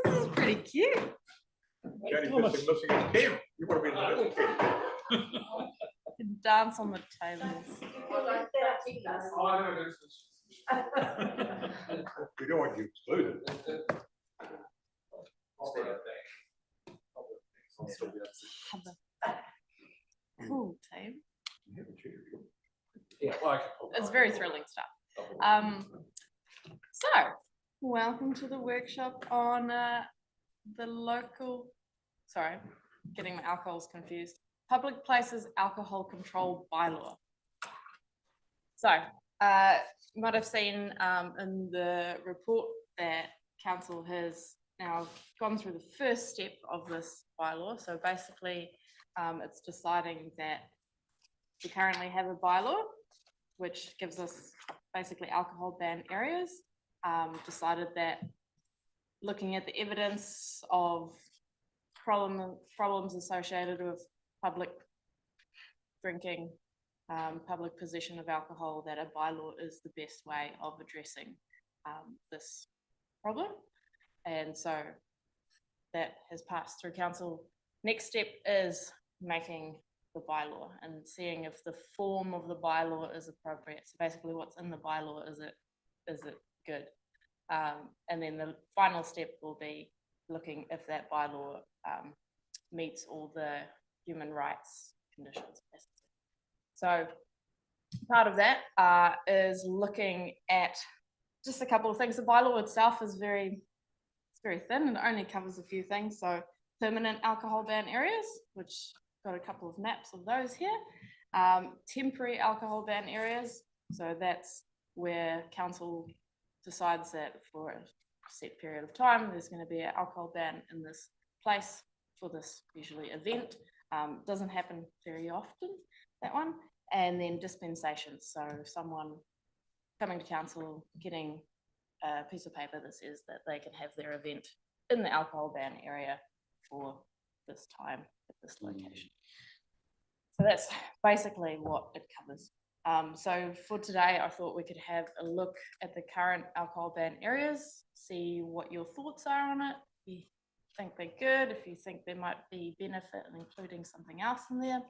This is pretty cute. The only person missing is Kim. You would have been the little Kim. Can dance on the tables. We don't want you excluded. Cool team. Yeah, well, It's very thrilling stuff. So welcome to the workshop on the local, sorry, getting my alcohols confused. Public places alcohol control bylaw. So you might have seen in the report that council has now gone through the first step of this bylaw. So basically it's deciding that we currently have a bylaw which gives us basically alcohol ban areas. Decided that looking at the evidence of problems associated with public drinking, public possession of alcohol, that a bylaw is the best way of addressing this problem. And so that has passed through council. Next step is making the bylaw and seeing if the form of the bylaw is appropriate. So basically what's in the bylaw, is it good? And then the final step will be looking if that bylaw meets all the human rights conditions. So part of that is looking at just a couple of things. The bylaw itself is very thin and only covers a few things. So permanent alcohol ban areas, which got a couple of maps of those here. Temporary alcohol ban areas. So that's where council decides that for a set period of time, there's going to be an alcohol ban in this place for this usually event. Doesn't happen very often, that one. And then dispensations. So someone coming to council, getting a piece of paper that says that they can have their event in the alcohol ban area for this time at this location. So that's basically what it covers. So for today, I thought we could have a look at the current alcohol ban areas, see what your thoughts are on it. If you think they're good, if you think there might be benefit in including something else in there.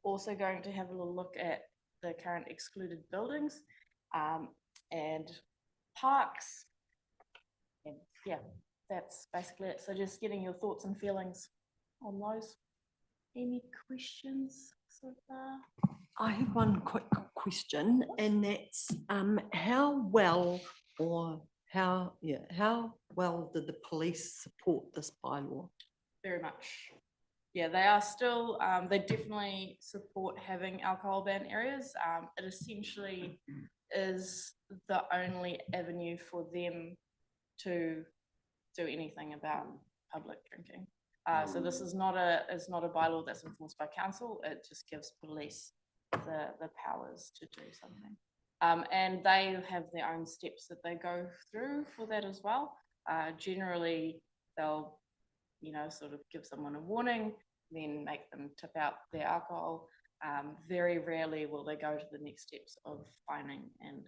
Also going to have a little look at the current excluded buildings and parks. And yeah, that's basically it. So just getting your thoughts and feelings on those. Any questions so far? I have one quick question, and that's how well did the police support this bylaw? Very much. Yeah, they are still, they definitely support having alcohol ban areas. It essentially is the only avenue for them to do anything about public drinking. So this is not a bylaw that's enforced by council. It just gives police the powers to do something. And they have their own steps that they go through for that as well. Generally, they'll, sort of give someone a warning, then make them tip out their alcohol. Very rarely will they go to the next steps of fining and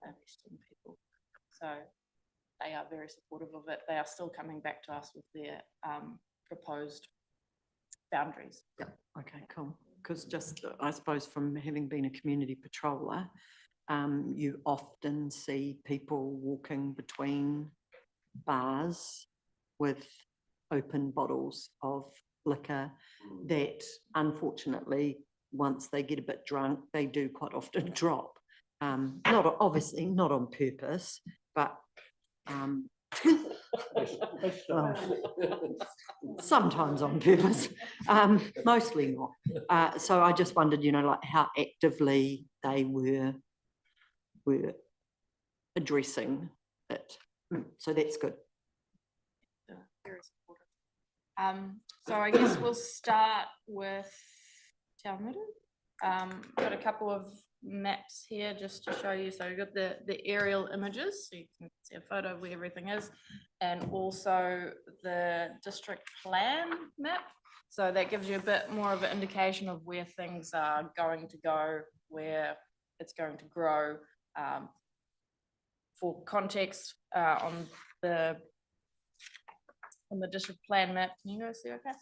arresting people. So they are very supportive of it. They are still coming back to us with their proposed boundaries. Yeah. Okay, cool. Because just, I suppose, from having been a community patroller, you often see people walking between bars with open bottles of liquor that, unfortunately, once they get a bit drunk, they do quite often drop. Obviously not on purpose, but well, sometimes on purpose, mostly not. So I just wondered, like how actively they were addressing it. So that's good. Very supportive. So I guess we'll start with Te Awamutu. Got a couple of maps here just to show you. So we've got the aerial images, so you can see a photo of where everything is, and also the district plan map. So that gives you a bit more of an indication of where things are going to go, where it's going to grow. For context, on the district plan map, can you guys see okay?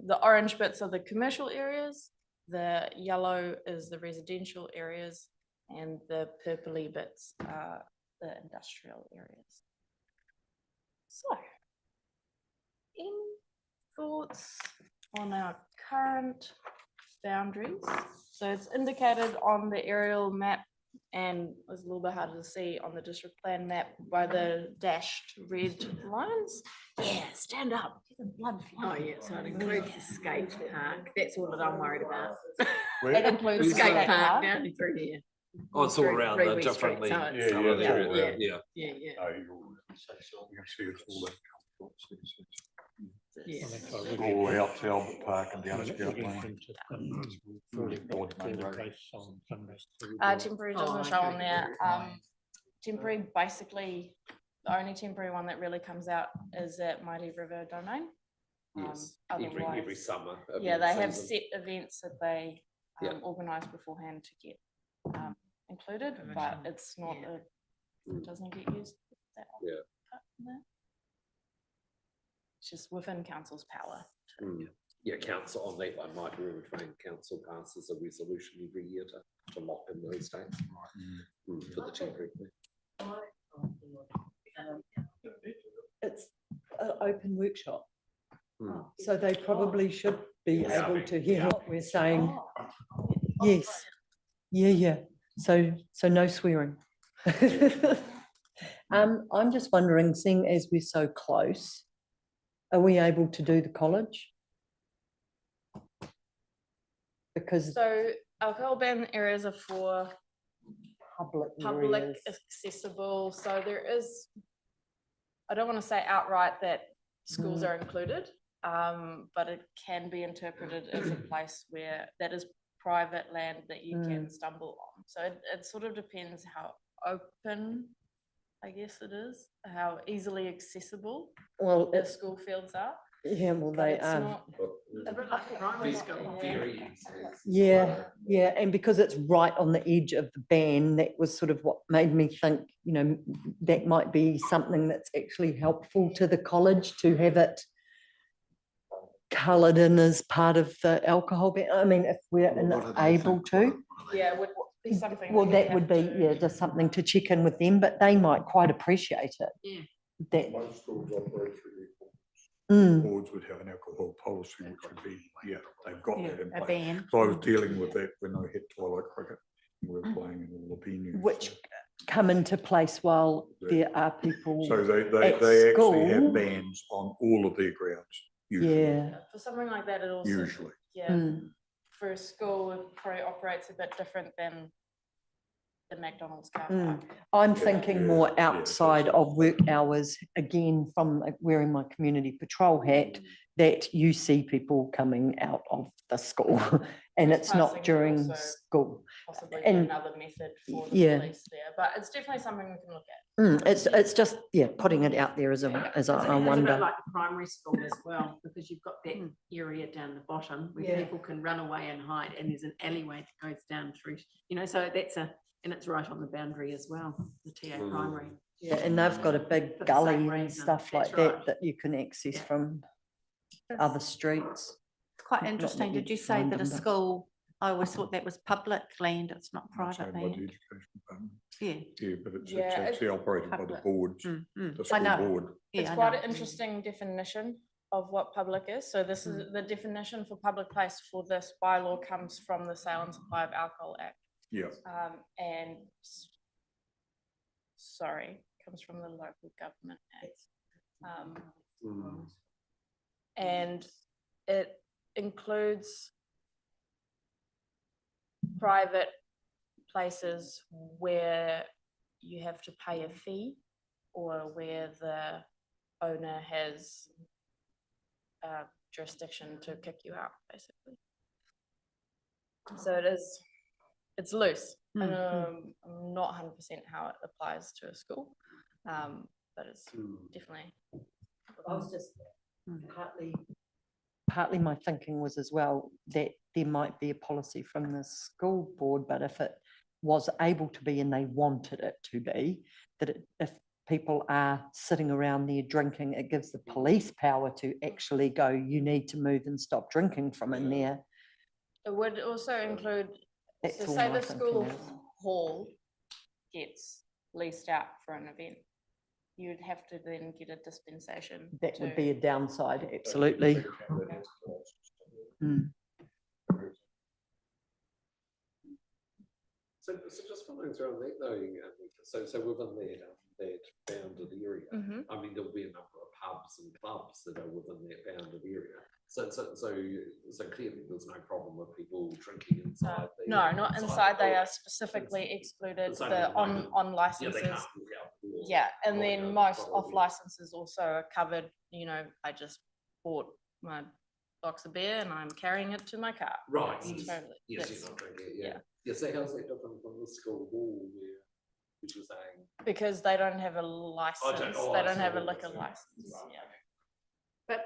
The orange bits are the commercial areas, the yellow is the residential areas, and the purpley bits are the industrial areas. So, any thoughts thoughts on our current boundaries? So it's indicated on the aerial map and it's a little bit harder to see on the district plan map by the dashed red lines. Yeah, stand up. Get the blood Oh, flowing. yeah, so it includes the skate park. That's all that I'm worried about. It includes the Skate skate park park. down through here. Oh, it's all Three- around three the wee differently. streets, so it's- Yeah, yeah, coloured it's all area, around. yeah. Yeah, yeah. No, you can see it's all that. Yeah. All the way up to Albert Park and down to Scout Lane. Temporary Oh, doesn't show on okay. there. Temporary, basically, the only temporary one that really comes out is at Mighty River Domain. Yes, every Otherwise, summer. yeah, event they have season. set events that they Yeah. organise beforehand to get included, but it's not Yeah. it doesn't get used that often. Yeah. apart from that. It's just within council's power. Yeah, council on that one, Mighty River Train Council passes a resolution every year to lock in those dates for the temporary. It's an open workshop, Mm. so they probably should be Yeah. able to hear what we're saying. Yes, yeah. So no swearing. I'm just wondering, seeing as we're so close, are we able to do the college? Because So alcohol ban areas are for public public areas. accessible, so there is, I don't want to say outright that schools are included, but it can be interpreted as a place where that is private land that you can stumble on. So it sort of depends how open, I guess it is, how easily accessible Well, the it's, school fields are. yeah, well, But they it's are. not A bit like primary school. Very Yeah, yeah, and because it's right on the edge of the ban, that was sort of what made me think, that might be something that's actually helpful to the college to have it coloured in as part of the alcohol ban. I mean, if we're able to. Yeah, it would be something. Well, you'd that have would be, to- yeah, just something to check in with them, but they might quite appreciate it. Yeah. That, Most schools operate through their mm, boards would have an alcohol policy, which would be, yeah, they've got that in A place. ban. So I was dealing with that when I hit Twilight Cricket. We were playing in all the venues. which so- come into place while there are people. So they at actually school. have bans on all of their grounds, usually, Yeah. For something like that, it also. usually. Yeah, Mm. for a school, it probably operates a bit different than the McDonald's car Mm. park. I'm thinking yeah, more yeah, outside of work hours, again, from wearing my community patrol hat, that you see people coming out of the school and it's Trespassing not could during also school. Possibly be And- another method for the yeah. police there, but it's definitely something we can look at. It's just, yeah, putting it out there as I It's a bit wonder. like the primary school as well, because you've got that area down the bottom where Yeah. people can run away and hide, and there's an alleyway that goes down through, so and it's right on the boundary as well, the TA primary. Yeah, and they've got a big For the gully same and reason. stuff like That's that right. that you can access Yeah. from other streets. It's quite Not that interesting. you'd Did you say find that a them, but- school, I always thought that was public land, it's not Same private by the land? education department. Yeah. Yeah, but it's Yeah, actually operated by the public. boards, Mm, mm. the I school know. board. Yeah, It's I quite know. an interesting definition of what public is. So this is the definition for public place for this bylaw comes from the Sale and Supply of Alcohol Act. Yeah, And comes from the Local Government Act. And it includes private places where you have to pay a fee or where the owner has jurisdiction to kick you out, basically. So it's loose. Mm, I'm not 100% how it applies to a school, but it's definitely. I was just partly my thinking was as well that there might be a policy from the school board, but if it was able to be and they wanted it to be, that if people are sitting around there drinking, it gives the police power to actually go, you need to move and stop drinking from in there. It would also include, That's so all say my the school thinking is. hall gets leased out for an event. you'd have to then get a dispensation. That would to- be a downside, absolutely. Mm. So just following through on that though, so within that bounded area, Mhm. I mean, there'll be a number of pubs and clubs that are within that bounded area. So clearly there's no problem with people drinking inside. No, not inside. They are specifically excluded Inside the the on moment. on Yeah, licenses. they can't walk outdoors. Yeah, and Right, then no, most probably. off licenses also are covered. You know, I just bought my box of beer and I'm carrying it to my car. Right. It's totally- Yes, that's- you're not drinking it, yeah. yeah. Yeah, so how's that different from the school hall where, which you're saying? Because they don't have a license. oh, They I don't see have a what liquor you're saying. license. Right, Yeah. But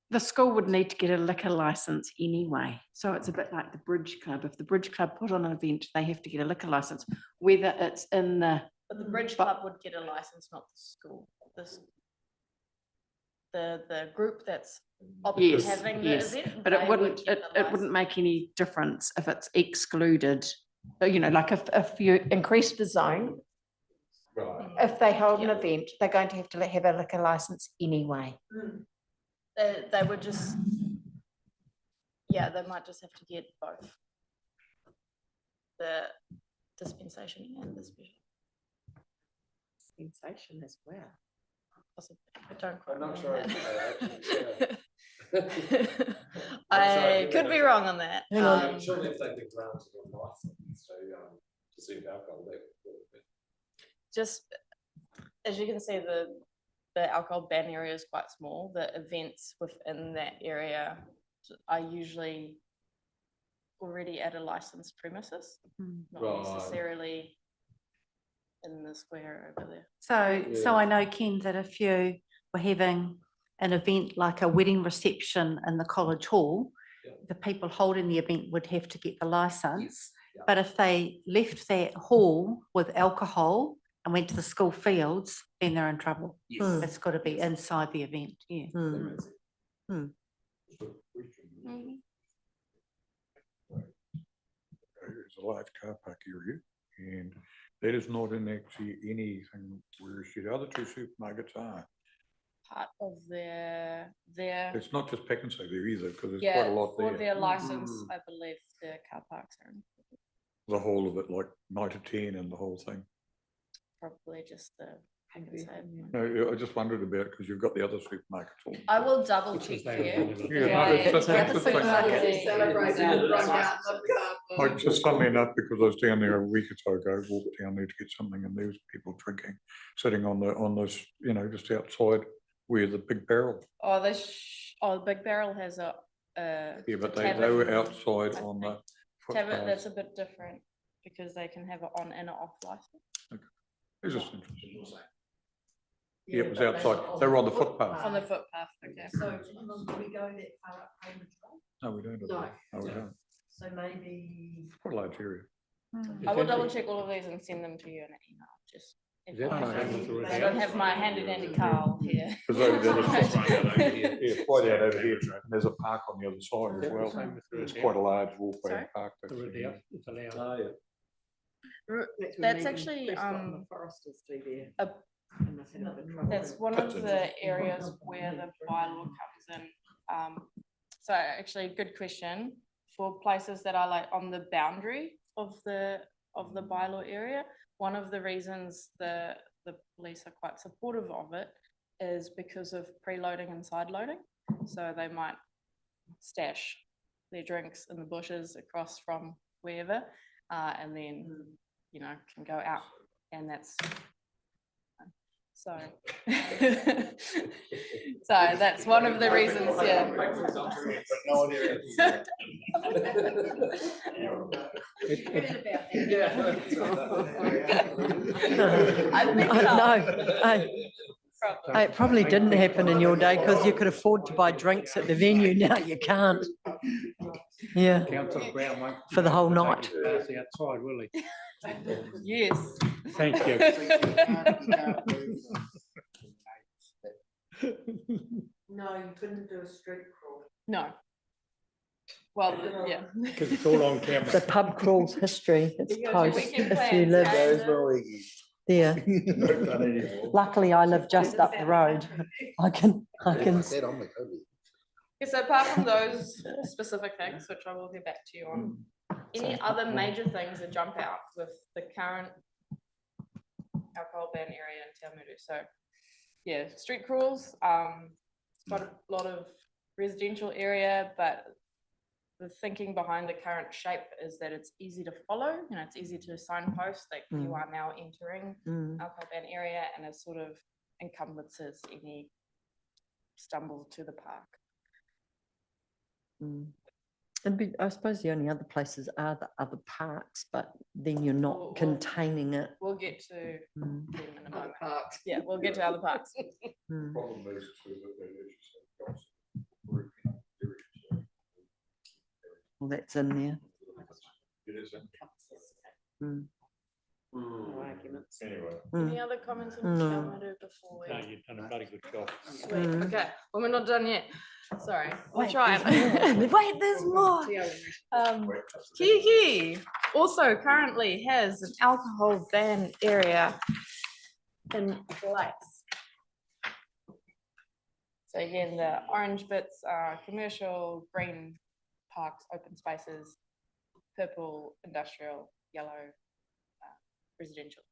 the school would need to get a liquor license anyway. So it's a bit like the Bridge Club. If the Bridge Club put on an event, they have to get a liquor license, whether it's in the, But the Bridge But- Club would get a license, not the school. The group that's yes, having the yes. event. But they it would wouldn't, get it the wouldn't license. make any difference if it's excluded. You know, like if you increase the zone, Right. if they hold an Yeah. event, they're going to have a liquor license anyway. They would just, yeah, they might just have to get both. The dispensation and the special. sensation as well. Possibly, but don't quote I'm not me on sure I that. I'm I sorry, could be wrong on that. Hang on. Surely if they've been granted a license to serve alcohol, that would Just, as you can see, the alcohol ban area is quite small. The events within that area are usually already at a licensed premises, not Right. necessarily in the square over there. So I know, Ken, that if you were having an event like a wedding reception in the college hall, Yeah. the people holding the event would have to get the license. Yes, yeah. But if they left that hall with alcohol and went to the school fields, then they're in trouble. Yes. It's got to be inside the event, yeah. Mm. That makes sense. It's a large car park area, and that is not in actually anything, whereas the other two supermarkets are. Part of their, It's not just Pack and Save there either, because there's yeah, quite a lot for there. their license, I believe their car parks are The whole of it, like 9 to 10 and the whole thing. probably just the Pack and Save one. No, I just wondered about it because you've got the other supermarkets all. I will double Which check is for they you. were- Yeah, Yeah, no, it's just the other interesting. supermarket Like, just funnily enough, because I was down there a week or so ago, walked down there to get something, and there was people drinking, sitting on this, you know, just outside where the Big Barrel. Oh, the Big Barrel has a. Yeah, but they tavern, were outside I on the think. Tavern, that's footpath. a bit different because they can have it on and off license. It was just interesting. Yeah, it was outside. They were on the footpath. On the footpath, okay. So, do we go that far up Cambridge Road? No, we don't. No. No, we don't. So maybe. It's quite a large area. I will double check all of these and send them to you in an email, just. Is that FYI. happening through I don't have my handy dandy Carl here. Because over the other side, yeah, it's quite out over here. And there's a park on the other side as well. Same with the It's Riddell. quite a large walkway Sorry? and park. The Riddell is allowed. Oh, yeah. That's actually, Foresters do there. a- And that's another trouble. That's one of the areas where the bylaw comes in. So actually, good question. For places that are like on the boundary of the bylaw area, one of the reasons the police are quite supportive of it is because of preloading and side loading. So they might stash their drinks in the bushes across from wherever, and then, you know, can go out, and that's so. So that's one of the reasons, yeah. I think so. No, it probably didn't happen in your day because you could afford to buy drinks at the venue. Now you can't. Yeah, Councillor Brown won't. For the whole take night. his pass outside, will he? Yes. Thank you. no, you couldn't do a street crawl. No. Well, yeah. Because it's all on The camera. pub crawl's history. It's You got your post weekend if you plans, live. guys? there. No fun anymore. Luckily, I live just up the road. I can. Said on the code. Okay, so apart from those specific things, which I will get back to you on, any other major things that jump out with the current alcohol ban area in Te Awamutu? So, yeah, street crawls, quite a lot of residential area, but the thinking behind the current shape is that it's easy to follow, you know, it's easy to signpost that you are now entering alcohol ban area, and it sort of encompasses any stumble to the park. And I suppose the only other places are the other parks, but then you're not containing it. We'll get to them in a moment. Yeah, we'll get to other parks. Problem is too that they actually say Well, that's in there. it is in. No arguments. Anyway. Any other comments on Te Awamutu before we? No, you've done a bloody good job. Sweet. Okay, well, we're not done yet. Sorry, we'll Wait, try there's it. Wait, there's more. Kihikihi also currently has an alcohol ban area in place. So again, the orange bits are commercial, green parks, open spaces, purple industrial, yellow residential.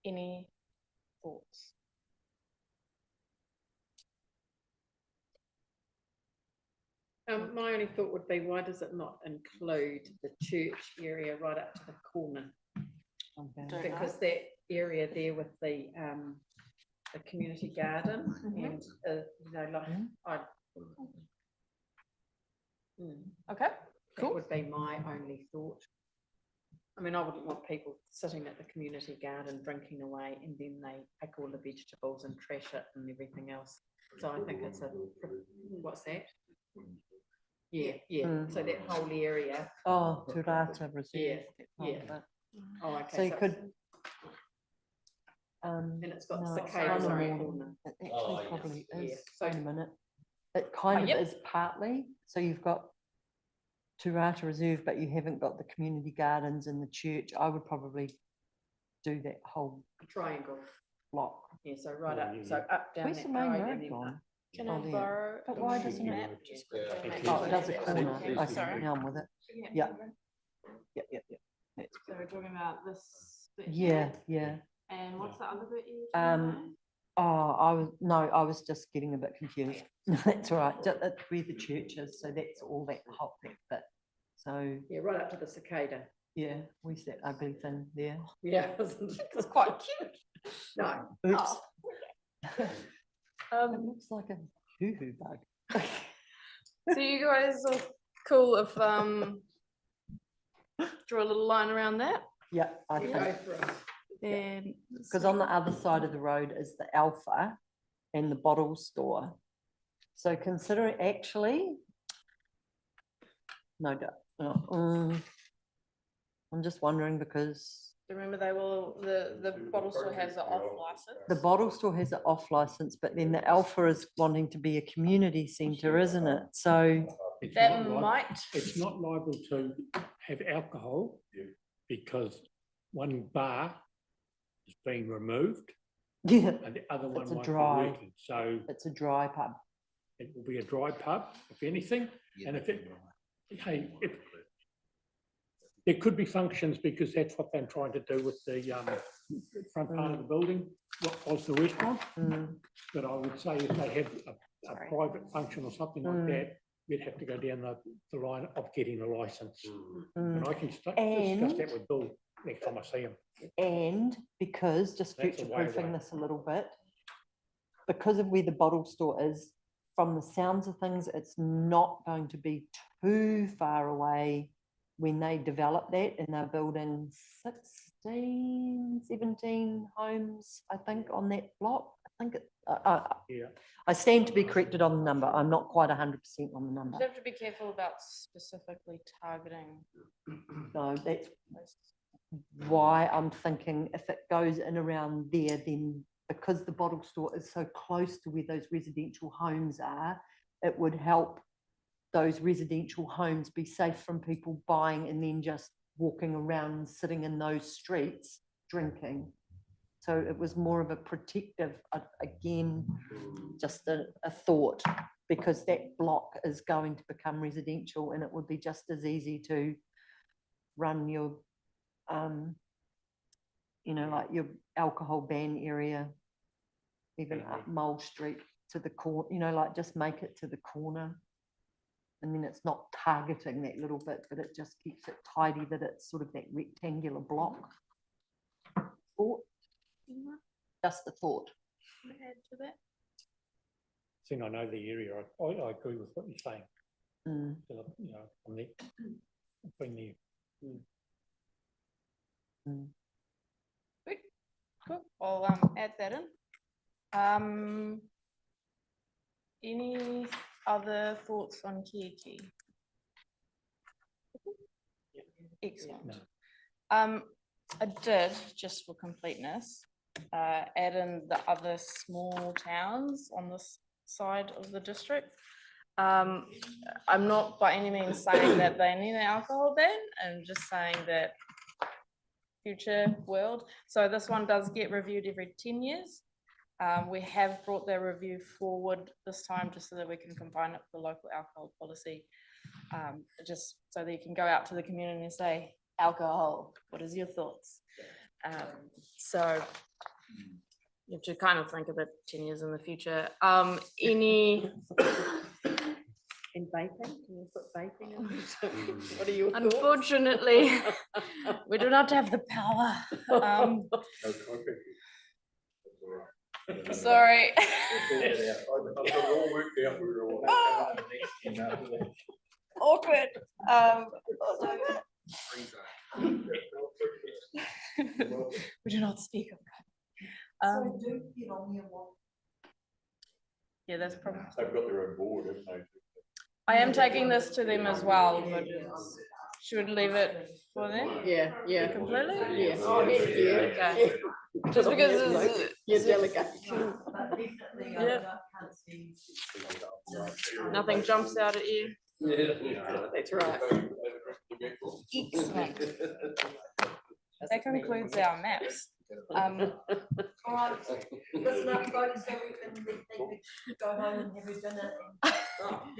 Any thoughts? My only thought would be, why does it not include the church area right up to the corner? Because that area there with the community garden and you know, like Okay, that cool. would be my only thought. I mean, I wouldn't want people sitting at the community garden drinking away and then they pick all the vegetables and trash it and everything else. So I think it's a, what's that? Yeah. So that whole area. Oh, Turata Reserve. Yeah. Oh, okay. So you could. And it's got no, cicadas it's on the more- corner. It actually probably is. Yeah. Wait a minute. It kind of yep. is partly. So you've got Turata Reserve, but you haven't got the community gardens and the church. I would probably do that whole Triangle. block. Yeah, so right up, so up, down Where's that the main road and road then gone? up. Can Oh, I there. borrow? But the why doesn't map? it? Just quickly. Oh, it does a corner. Okay, Okay, sorry. now I'm with it. Yeah. Yep. That's So we're talking about this bit Yeah, here. yeah. And what's the other bit you were talking Oh, I was just getting a bit confused. That's all right. That's where the church is, so that's all that whole bit. So Yeah, right up to the cicada. yeah, where's that ugly thing there? Yeah. It's quite cute. No. Oops. Oh. It looks like a hoo-hoo bug. So you guys are cool if draw a little line around that? Yeah, I You think, go for it. Then because on the other side of the road is the Alpha and the bottle store. So considering actually, no doubt. I'm just wondering because remember the bottle store has an off license. the bottle store has an off license, but then the Alpha is wanting to be a community centre, isn't it? So It's That not li- might. It's not liable to have alcohol because one bar is being removed yeah, and the other one It's a might be dry. working. So it's a dry pub. it will be a dry pub, if anything. And if it, hey, if there could be functions because that's what they're trying to do with the front part of the building, what was the restaurant. But I would say if they have a private function or something like that, we'd have to go down the line of getting a license. And I can discuss that with Bill next time I see him. And because, just That's a future way proofing away. this a little bit, because of where the bottle store is, from the sounds of things, it's not going to be too far away when they develop that, and they're building 16, 17 homes, I think, on that block. I think Yeah. I stand to be corrected on the number. I'm not quite 100% on the number. You have to be careful about specifically targeting. No, that's why I'm thinking if it goes in around there, then because the bottle store is so close to where those residential homes are, it would help those residential homes be safe from people buying and then just walking around, sitting in those streets, drinking. So it was more of a protective, again, just a thought, because that block is going to become residential, and it would be just as easy to run your, like your alcohol ban area, even up Mole Street to the corner, like just make it to the corner. And then it's not targeting that little bit, but it just keeps it tidy, that it's sort of that rectangular block. Thought? Just a thought. Add to that. Seeing I know the area, I agree with what you're saying. Mm. I'm there. I've been there. Good. Cool. I'll add that in. Any other thoughts on Kihikihi? Excellent. I did, just for completeness, add in the other small towns on this side of the district. I'm not by any means saying that they need an alcohol ban. I'm just saying that future world. So this one does get reviewed every 10 years. We have brought their review forward this time just so that we can combine it with the local alcohol policy. Just so that you can go out to the community and say, alcohol, what is your thoughts? So you have to kind of think about 10 years in the future. Any And vaping, can you put vaping in? What are your thoughts? unfortunately, we do not have the power. Sorry. Awkward. We do not speak of that. Yeah, that's probably. They've got their own board, haven't they? I am taking this to them as well, but should we leave it for them? Yeah. Completely? Yeah. Okay. Just because it's Your delegation. yeah. Nothing jumps out at you. That's right. Excellent. That concludes our maps. Listen up, folks, so we can go home and have a dinner. Let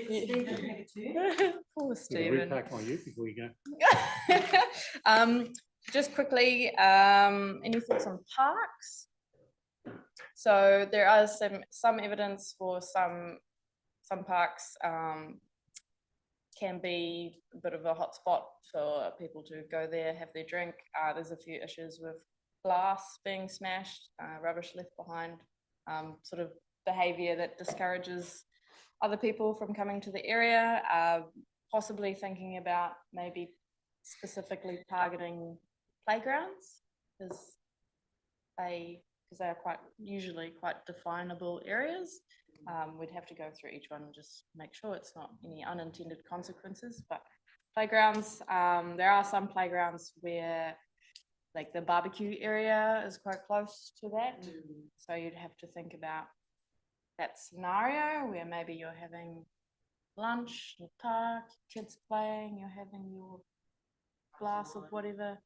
Stephen have a turn. Poor Stephen. Repack my ute before you go. Just quickly, any thoughts on parks? So there are some evidence for some parks can be a bit of a hotspot for people to go there, have their drink. There's a few issues with glass being smashed, rubbish left behind, sort of behaviour that discourages other people from coming to the area, possibly thinking about maybe specifically targeting playgrounds, because they are usually quite definable areas. We'd have to go through each one and just make sure it's not any unintended consequences. But playgrounds, there are some playgrounds where like the barbecue area is quite close to that. So you'd have to think about that scenario where maybe you're having lunch in the park, kids playing, you're having your glass of whatever.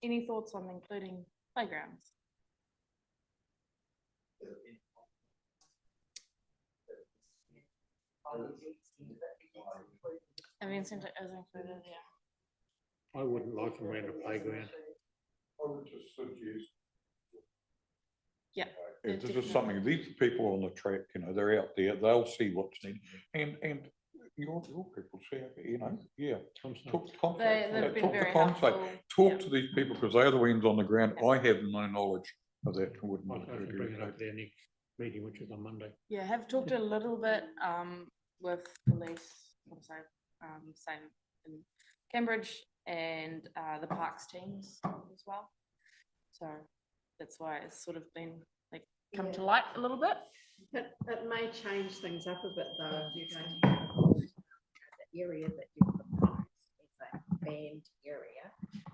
Any thoughts on including playgrounds? Event centre is included, yeah. I wouldn't like them around the playground. I would just suggest. Yeah. If this is something, these people on the track, they're out there, they'll see what's needed. And your people see it, They've been very talk helpful. to these people, because they're the ones on the ground. I have no knowledge of that. I wouldn't I'll want have to to do bring it that. up there next meeting, which is on Monday. Yeah, have talked a little bit with police, also same in Cambridge, and the parks teams as well. So that's why it's sort of been like come to light a little bit. It may change things up a bit though, if you're going to have the area that you've proposed as a banned area.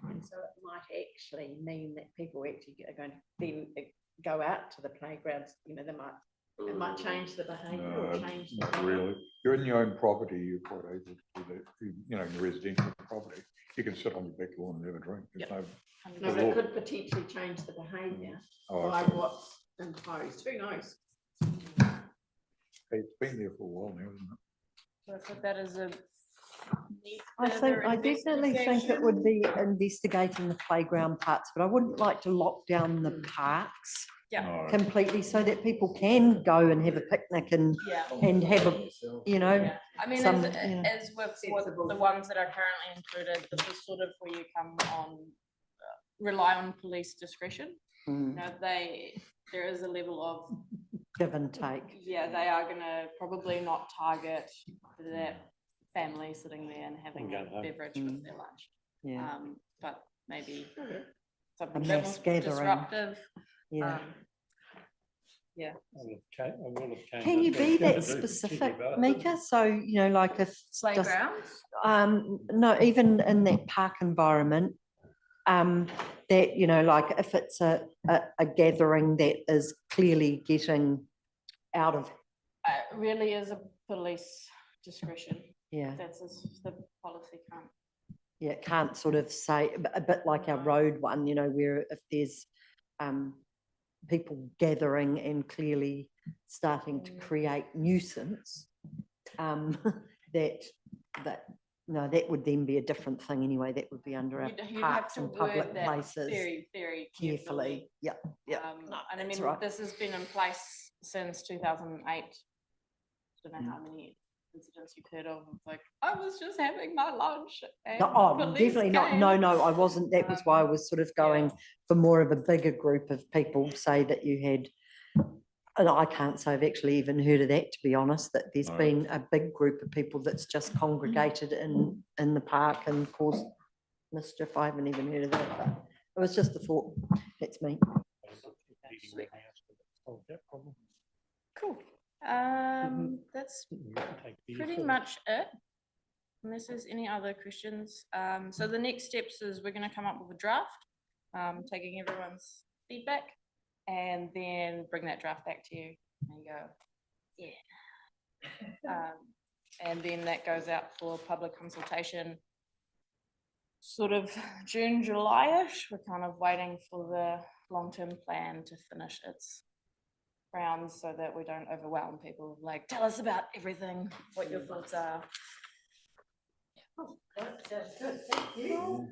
And so it might actually mean that people actually are going to then go out to the playgrounds, they might It might change the behaviour or No, change. not really. You're in your own property, you're quite able to do that, you know, in your residential property. You can sit on your back lawn and have a drink. There's Yep. no, No, but it could potentially change the behaviour oh, by okay. what's imposed. Who knows? It's been there for a while now, isn't it? So I put that as a. I definitely think it would be investigating the playground parts, but I wouldn't like to lock down the parks Yeah. No. completely so that people can go and have a picnic and have a, you know, Yeah. I mean, some, as, you know. as with the ones that are currently included, this is sort of where you come on, rely on police discretion. You know, there is a level of give and take. yeah, they are gonna probably not target that family sitting there and having a beverage with their lunch. Yeah. But maybe A something mass that gathering. disruptive. Yeah. Yeah. Can you be that specific, Mika? So, you know, like if just, Playgrounds? no, even in that park environment, that, you know, like if it's a gathering that is clearly getting out of, It really is a police discretion. yeah, That's the policy can't. yeah, it can't sort of say, a bit like our road one, you know, where if there's people gathering and clearly starting to create nuisance, no, that would then be a different thing anyway. That would be under our You'd have parks to and word public that places very, very carefully. Yeah, yeah. No, and I that's mean, right. this has been in place since 2008. Don't know how many incidents you've heard of. Like, I was just having my lunch. And No, oh, police definitely not. came. No, no, I wasn't. That was why I was sort of going for more of a bigger group of people, say that you had, and I can't say I've actually even heard of that, to be honest, that there's No. been a big group of people that's just congregated in the park and caused mischief. I haven't even heard of that, but it was just a thought. That's me. Cool. That's pretty much it. Unless there's any other questions. So the next steps is we're going to come up with a draft, taking everyone's feedback, and then bring that draft back to you and go, yeah. And then that goes out for public consultation sort of June, July-ish. We're kind of waiting for the long-term plan to finish its rounds so that we don't overwhelm people. Like, tell us about everything, what your thoughts are. Sounds good. Thank you.